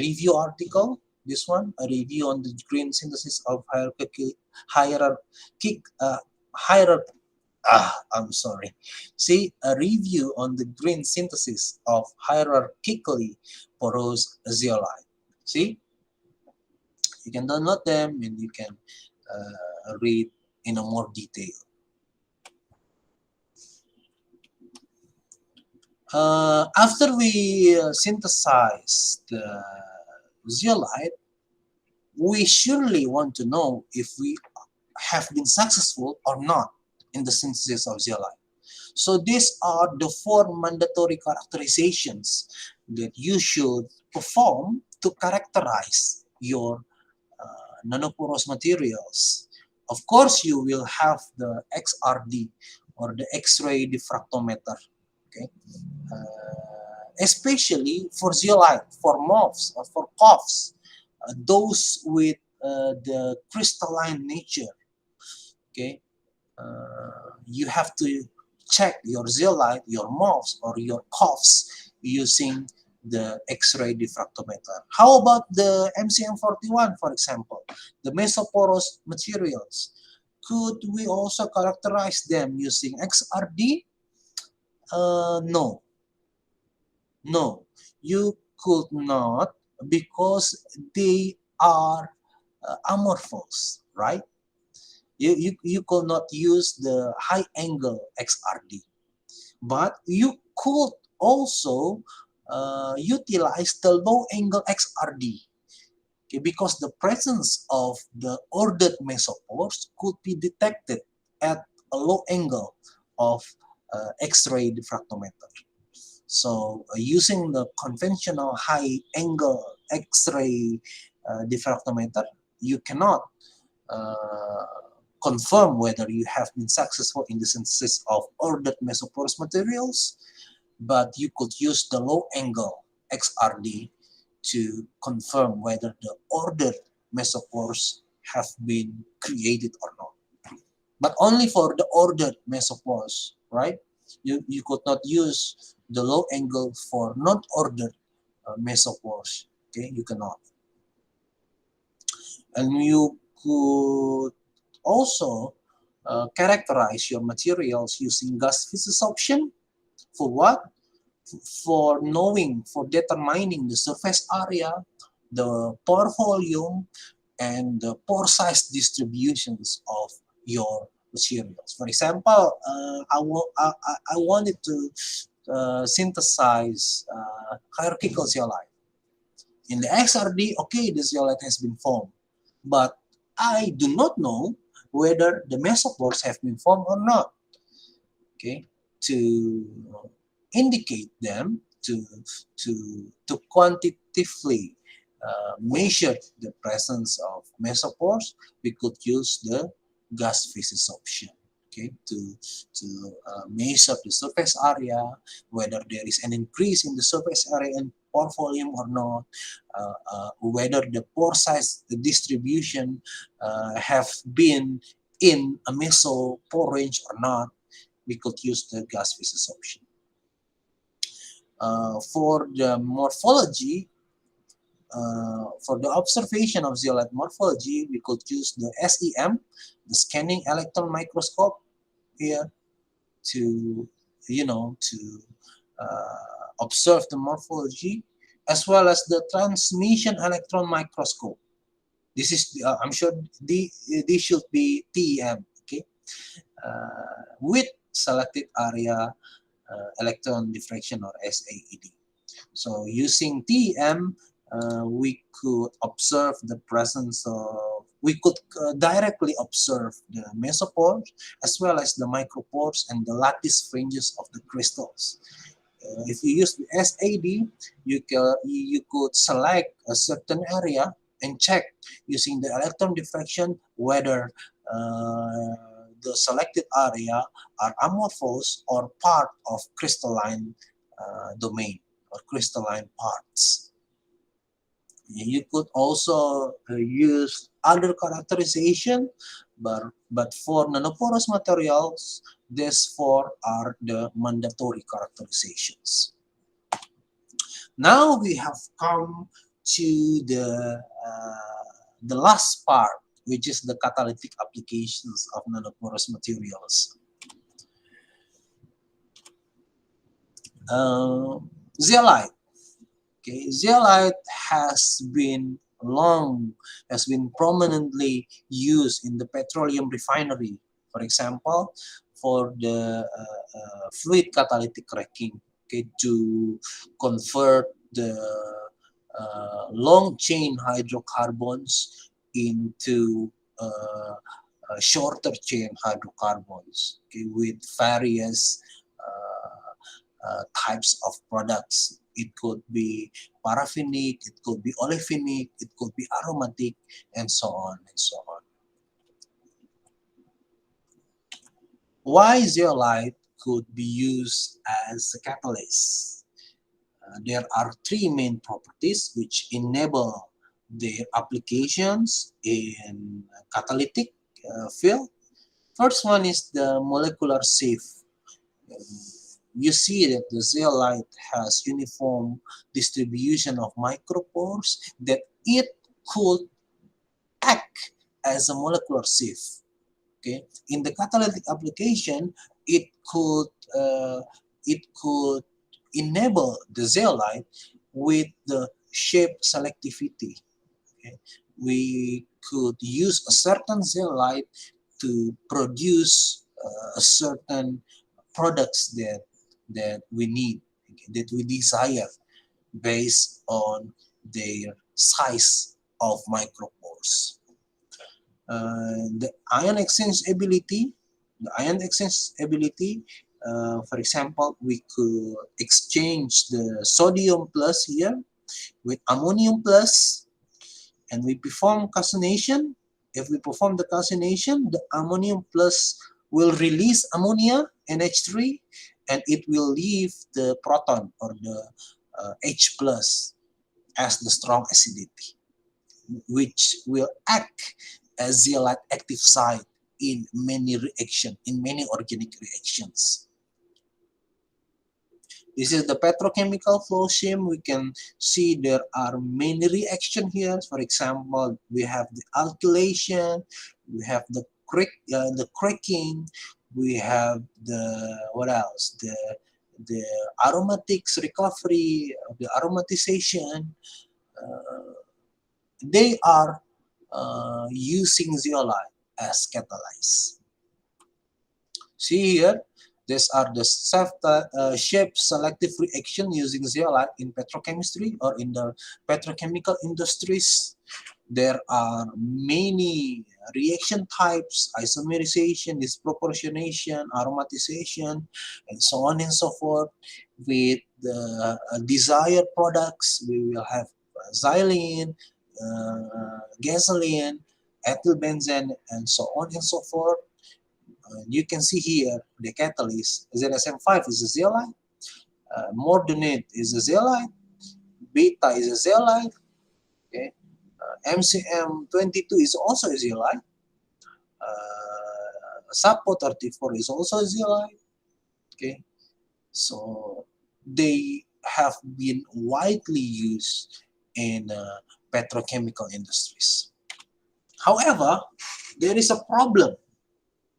review article. This one, a review on the green synthesis of I'm sorry. See, a review on the green synthesis of hierarchically porous zeolite. See, you can download them and you can read in a more detail. After we synthesize the zeolite, we surely want to know if we have been successful or not in the synthesis of zeolite. So these are the four mandatory characterizations that you should perform to characterize your nanoporous materials. Of course, you will have the XRD or the X-ray diffractometer. Okay, especially for zeolite, for MOFs or for COFs, those with the crystalline nature. Okay, you have to check your zeolite, your MOFs or your COFs using the X-ray diffractometer. How about the MCM41, for example, the mesoporous materials? Could we also characterize them using XRD? No, no, you could not, because they are amorphous, right? You could not use the high angle XRD, but you could also utilize the low angle XRD. Okay, because the presence of the ordered mesopores could be detected at a low angle of X-ray diffractometer. So using the conventional high angle X-ray diffractometer, you cannot uh, confirm whether you have been successful in the synthesis of ordered mesoporous materials, but you could use the low angle XRD to confirm whether the ordered mesopores have been created or not. But only for the ordered mesopores, right? You could not use the low angle for not ordered mesopores. Okay, you cannot. And you could also characterize your materials using gas phase option. For what? For knowing, for determining the surface area, the pore volume, and the pore size distributions of your materials. For example, I wanted to synthesize hierarchical zeolite. In the XRD, okay, the zeolite has been formed, but I do not know whether the mesopores have been formed or not. Okay, to indicate them, to quantitatively measure the presence of mesopores, we could use the gas physics option. Okay, to measure the surface area, whether there is an increase in the surface area and pore volume or not, whether the pore size, the distribution have been in a mesopore range or not, we could use the gas physics option. For the morphology, for the observation of zeolite morphology, we could use the SEM, the scanning electron microscope here, to to observe the morphology, as well as the transmission electron microscope. This is I'm sure this should be TEM, okay, with selected area electron diffraction, or SAED. So using TEM, we could observe the presence of, we could directly observe the mesopores as well as the micropores and the lattice fringes of the crystals. If you use the SAD, you could select a certain area and check using the electron diffraction whether the selected area are amorphous or part of crystalline domain or crystalline parts. You could also use other characterization, but for nanoporous materials, these four are the mandatory characterizations. Now we have come to the last part, which is the catalytic applications of nanoporous materials. Zeolite. Okay, zeolite has been prominently used in the petroleum refinery. For example, for the fluid catalytic cracking, okay, to convert the long chain hydrocarbons into shorter chain hydrocarbons, okay, with various types of products. It could be paraffinic, it could be olefinic, it could be aromatic, and so on and so on. Why zeolite could be used as a catalyst? There are three main properties which enable their applications in catalytic field. First one is the molecular safe. You see that the zeolite has uniform distribution of micropores, that it could act as a molecular sieve. Okay, in the catalytic application, it could uh, it could enable the zeolite with the shape selectivity. Okay? We could use a certain zeolite to produce a certain products that we need, okay, that we desire based on their size of micropores. The ion exchange ability, for example, we could exchange the sodium plus here with ammonium plus, and we perform calcination. If we perform the calcination, the ammonium plus will release ammonia, NH3, and it will leave the proton or the H plus as the strong acidity, which will act as zeolite active site in many organic reactions. This is the petrochemical flow scheme. We can see there are many reactions here. For example, we have the alkylation, we have the cracking, we have the what else? The aromatics recovery, the aromatization. They are using zeolite as catalyst. See here, these are the shape selective reaction using zeolite in petrochemistry or in the petrochemical industries. There are many reaction types: isomerization, disproportionation, aromatization, and so on and so forth. With the desired products, we will have xylene, gasoline, ethyl benzene, and so on and so forth. You can see here the catalyst. ZSM5 is a zeolite, mordanate is a zeolite, beta is a zeolite, okay? MCM22 is also a zeolite, SAPO 34 is also a zeolite, okay? So they have been widely used in petrochemical industries. However, there is a problem.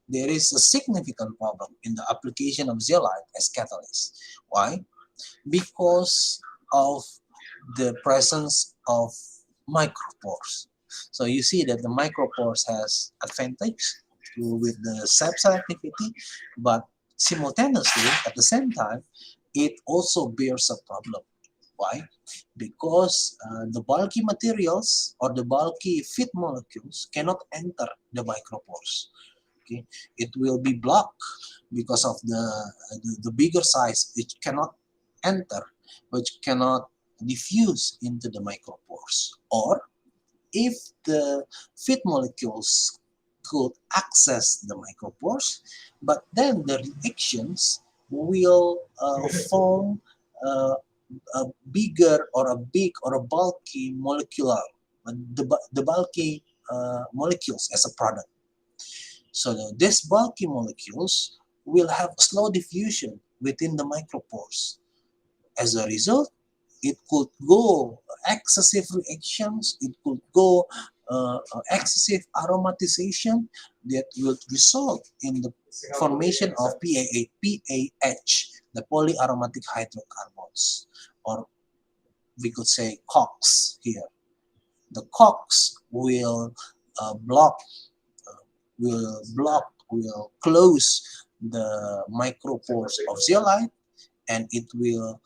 There is a significant problem in the application of zeolite as catalyst. Why? Because of the presence of micropores. So you see that the micropores has advantage with the sap selectivity, but simultaneously at the same time, it also bears a problem. Why? Because the bulky materials or the bulky feed molecules cannot enter the micropores. Okay, it will be blocked because of the bigger size. It cannot enter, which cannot diffuse into the micropores. Or if the feed molecules could access the micropores, but then the reactions will form uh, a bigger or a big or a bulky molecular, the bulky molecules as a product. So these bulky molecules will have slow diffusion within the micropores. As a result, it could go excessive reactions, it could go excessive aromatization that would result in the formation of PAH, the polyaromatic hydrocarbons, or we could say COX here. The COX will block will close the micropores of zeolite, and it will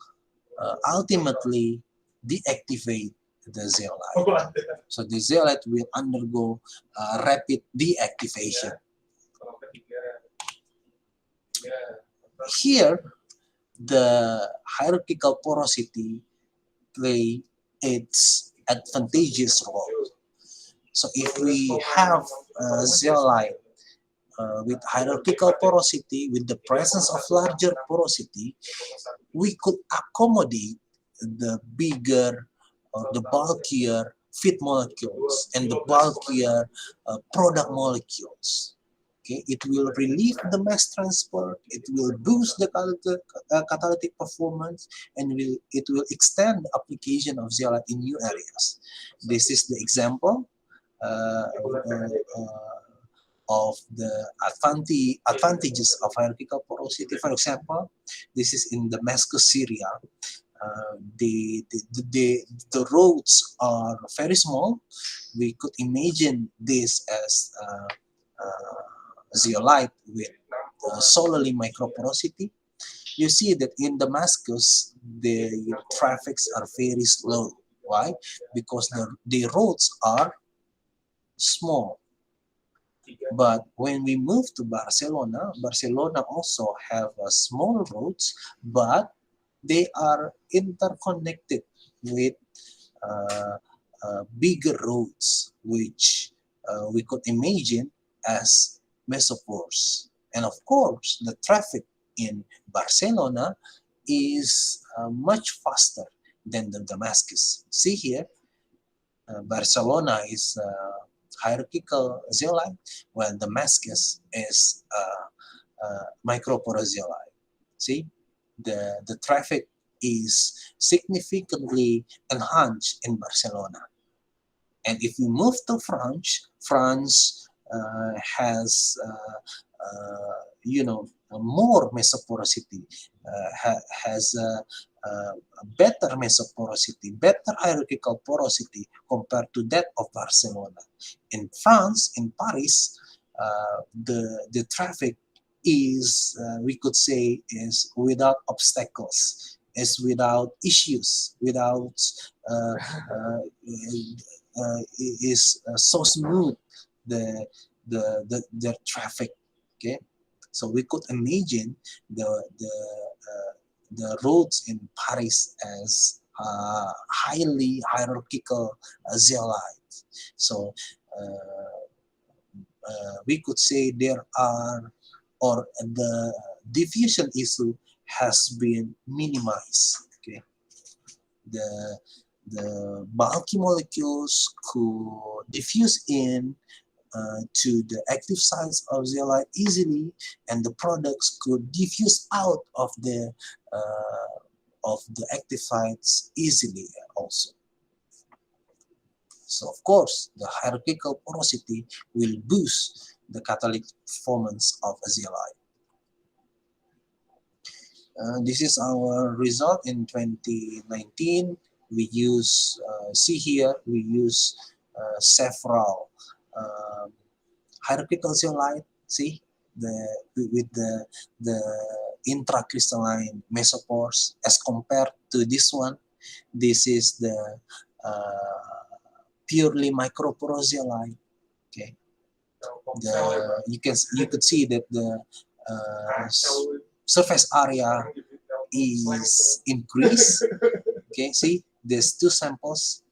ultimately deactivate the zeolite. So the zeolite will undergo rapid deactivation. Here, the hierarchical porosity play its advantageous role. So if we have zeolite with hierarchical porosity, with the presence of larger porosity, we could accommodate the bigger or the bulkier feed molecules and the bulkier product molecules. Okay, it will relieve the mass transport, it will boost the catalytic performance, and it will extend the application of zeolite in new areas. This is the example uh, uh, of the advantages of hierarchical porosity. For example, this is in Damascus, Syria. The roads are very small. We could imagine this as zeolite with solely microporosity. You see that in Damascus, the traffics are very slow. Why? Because the roads are small. But when we move to Barcelona, Barcelona also have small roads, but they are interconnected with uh, bigger roads, which we could imagine as mesopores. And of course, the traffic in Barcelona is much faster than the Damascus. See here, Barcelona is hierarchical zeolite, while Damascus is microporous zeolite. See, the traffic is significantly enhanced in Barcelona. And if we move to France, France has more mesoporosity, has better mesoporosity, better hierarchical porosity compared to that of Barcelona. In France, in Paris, the traffic is, we could say, is without obstacles, is without issues, without is so smooth the the traffic. Okay, so we could imagine the roads in Paris as highly hierarchical zeolite. So we could say there are, or the diffusion issue has been minimized. Okay, the bulky molecules could diffuse in to the active sites of zeolite easily, and the products could diffuse out of the active sites easily also. So of course, the hierarchical porosity will boost the catalytic performance of a zeolite. This is our result in 2019. We use, see here, we use several hierarchical zeolite. See, with the intracrystalline mesopores as compared to this one. This is the purely microporous zeolite. Okay, you could see that the surface area is increased. Okay, see, these two samples,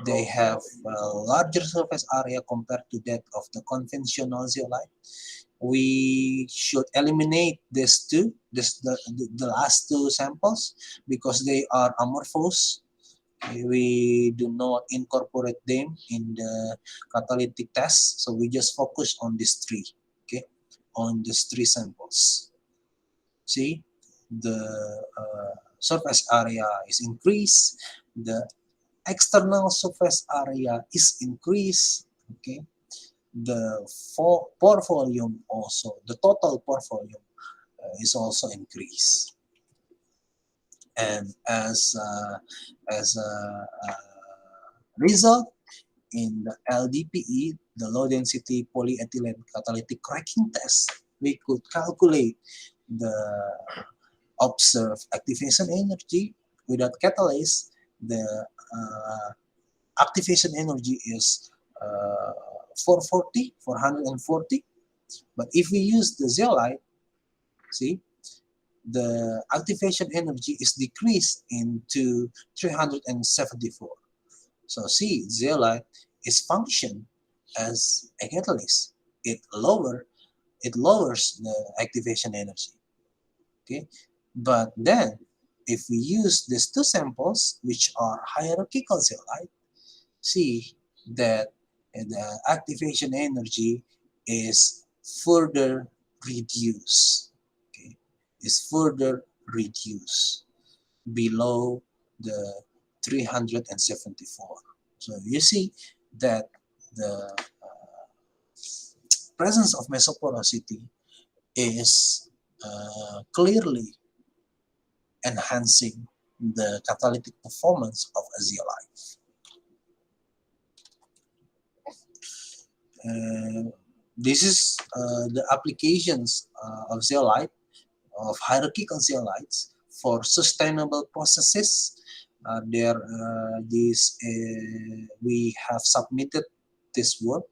they have a larger surface area compared to that of the conventional zeolite. We should eliminate these two, the last two samples, because they are amorphous. We do not incorporate them in the catalytic test, so we just focus on these three. Okay, on these three samples. See, the surface area is increased, the external surface area is increased. Okay, the pore volume also, the total pore volume is also increased. And as a result, in the LDPE, the low density polyethylene catalytic cracking test, we could calculate the observed activation energy without catalyst. The activation energy is 440, but if we use the zeolite, see, the activation energy is decreased into 374. So see, zeolite is function as a catalyst. It lowers the activation energy. Okay, but then if we use these two samples, which are hierarchical zeolite, see that the activation energy is further reduced. Okay, is further reduced below the 374. So you see that the presence of mesoporosity is clearly enhancing the catalytic performance of a zeolite. This is the applications of zeolite, of hierarchical zeolites for sustainable processes. We have submitted this work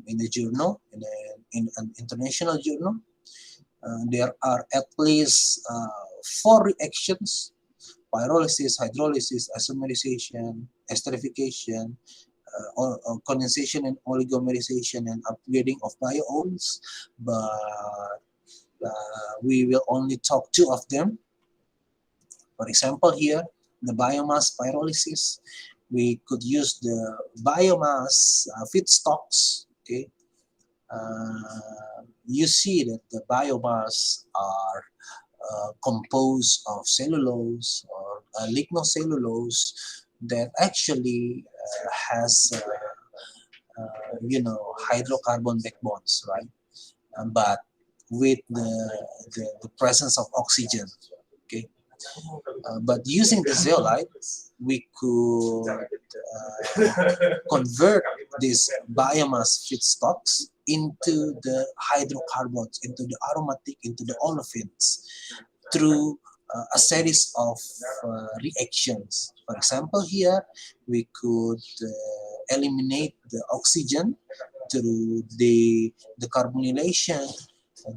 in a journal, in an international journal. There are at least 4 reactions: pyrolysis, hydrolysis, isomerization, esterification, condensation and oligomerization, and upgrading of biomes. But we will only talk 2 of them. For example, here, the biomass pyrolysis. We could use the biomass feedstocks. Okay, you see that the biomass are composed of cellulose or lignocellulose that actually has hydrocarbon backbones, right? But with the presence of oxygen. Okay, but using the zeolite, we could convert these biomass feedstocks into the hydrocarbons, into the aromatic, into the olefins through a series of reactions. For example, here we could eliminate the oxygen through the carbonylation,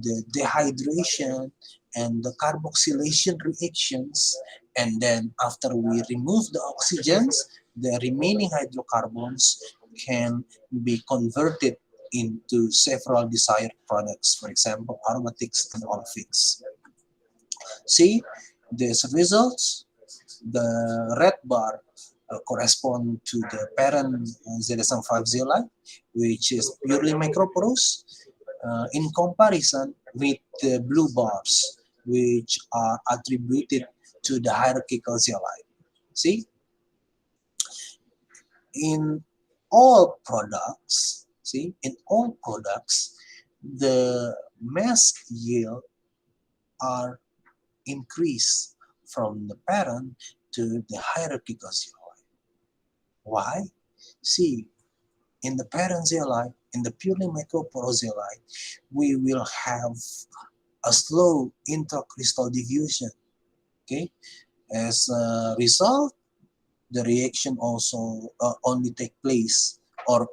the dehydration, and the carboxylation reactions. And then after we remove the oxygens, the remaining hydrocarbons can be converted into several desired products, for example, aromatics and olefins. See these results. The red bar correspond to the parent ZSM5 zeolite, which is purely microporous, in comparison with the blue bars, which are attributed to the hierarchical zeolite. See, in all products, the mass yield are increased from the parent to the hierarchical zeolite. Why? See, in the parent zeolite, in the purely microporous zeolite, we will have a slow intracrystal diffusion. Okay, as a result, the reaction also only take place or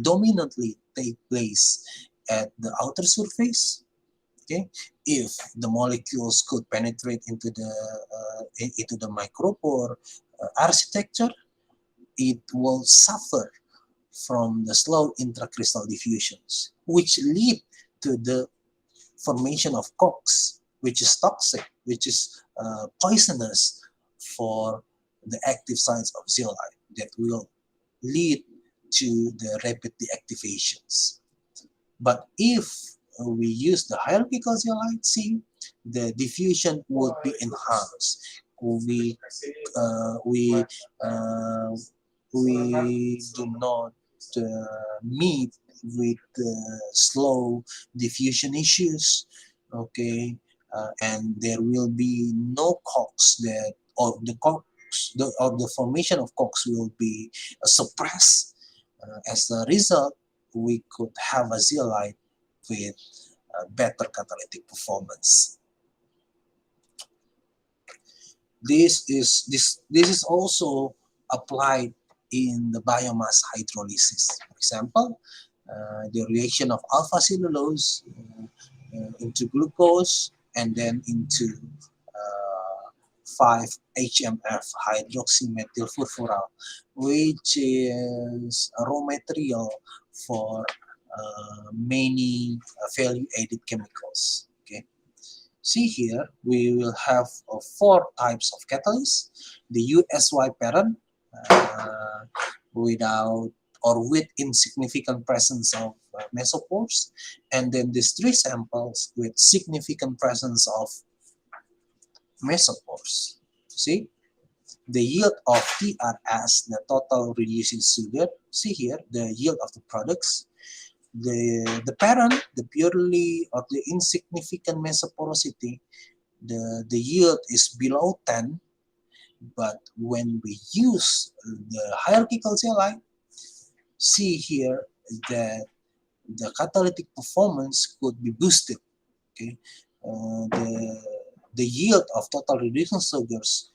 dominantly take place at the outer surface. Okay, if the molecules could penetrate into the micropore architecture, it will suffer from the slow intracrystal diffusions, which lead to the formation of COX, which is toxic, which is poisonous for the active sites of zeolite, that will lead to the rapid deactivations. But if we use the hierarchical zeolite, see, the diffusion would be enhanced. We do not meet with slow diffusion issues. Okay, and there will be no COX, that or the COX or the formation of COX will be suppressed. As a result, we could have a zeolite with better catalytic performance. This is also applied in the biomass hydrolysis. For example, the reaction of alpha cellulose into glucose and then into 5-HMF, hydroxymethylfurfural, which is a raw material for many value-added chemicals. Okay. See here, we will have 4 types of catalysts. The USY parent without or with insignificant presence of mesopores, and then these 3 samples with significant presence of mesopores. See, the yield of TRS, the total reducing sugar. See here, the yield of the products The parent, the purely or the insignificant mesoporosity, the yield is below 10, but when we use the hierarchical zeolite, see here that the catalytic performance could be boosted. Okay, the yield of total reducing sugars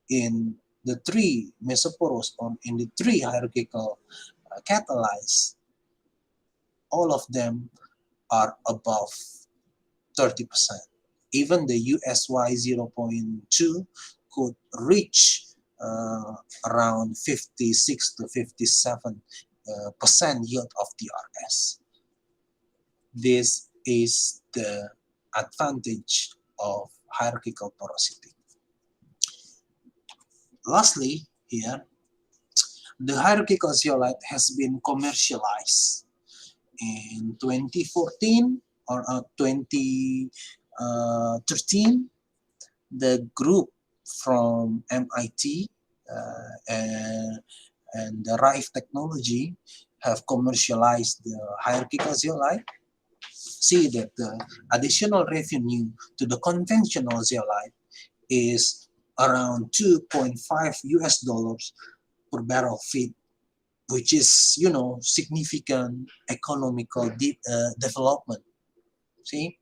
in the three mesoporous or in the three hierarchical catalyzed, all of them are above 30%. Even the USY 0.2 could reach around 56 to 57 percent yield of TRS. This is the advantage of hierarchical porosity. Lastly, here, the hierarchical zeolite has been commercialized in 2014 or 2013. The group from MIT and the Rife Technology have commercialized the hierarchical zeolite. See that the additional revenue to the conventional zeolite is around 2.5 US dollars per barrel feet, which is, you know, significant economical development. See,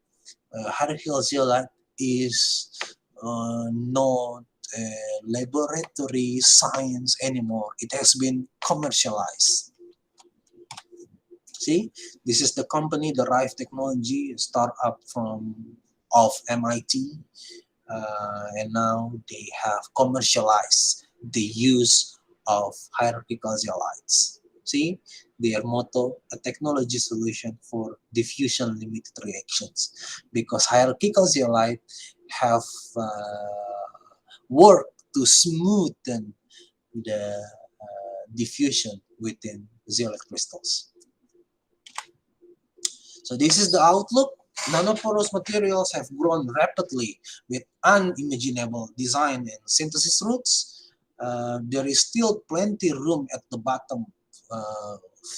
hierarchical zeolite is not a laboratory science anymore. It has been commercialized. See, this is the company, the Rife Technology, a startup of MIT, and now they have commercialized the use of hierarchical zeolites. See, their motto, a technology solution for diffusion limited reactions, because hierarchical zeolite have worked to smoothen the diffusion within zeolite crystals. So this is the outlook. Nanoporous materials have grown rapidly with unimaginable design and synthesis routes. There is still plenty room at the bottom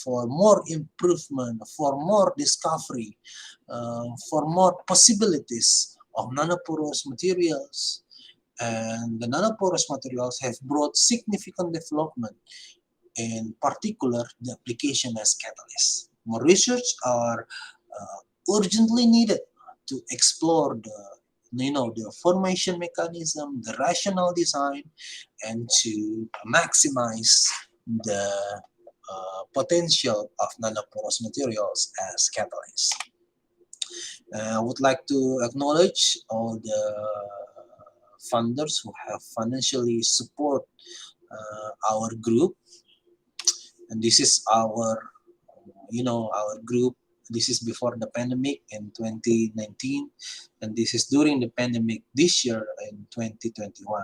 for more improvement, for more discovery, for more possibilities of nanoporous materials. And the nanoporous materials have brought significant development, in particular the application as catalysts. More research are urgently needed to explore the formation mechanism, the rational design, and to maximize the potential of nanoporous materials as catalysts. I would like to acknowledge all the funders who have financially support our group, and this is our our group. This is before the pandemic in 2019, and this is during the pandemic this year in 2021.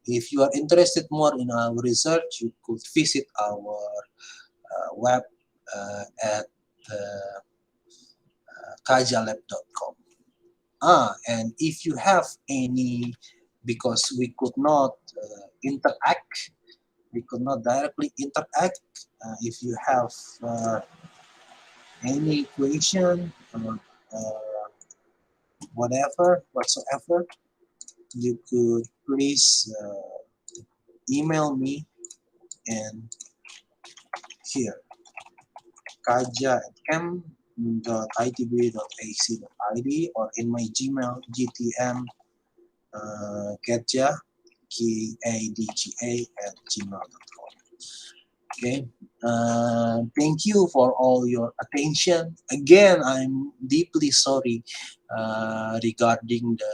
If you are interested more in our research, you could visit our web at kajalab.com. And if you have any, because we could not interact, we could not directly interact, if you have any question or whatsoever, you could please email me and here kaja@chem.itb.ac.id or in my Gmail gtm kadja kadga@gmail.com. Okay. Thank you for all your attention. Again, I'm deeply sorry regarding the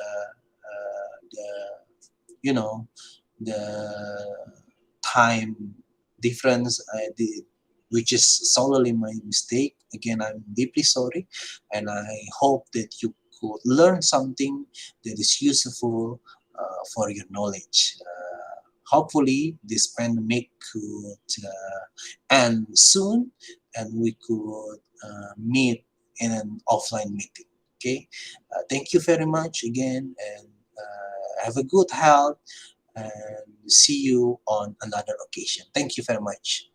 you know the time difference, which is solely my mistake. Again, I'm deeply sorry, and I hope that you could learn something that is useful for your knowledge. Hopefully, this pandemic could end soon, and we could meet in an offline meeting. Okay, thank you very much again, and have a good health, and see you on another occasion. Thank you very much.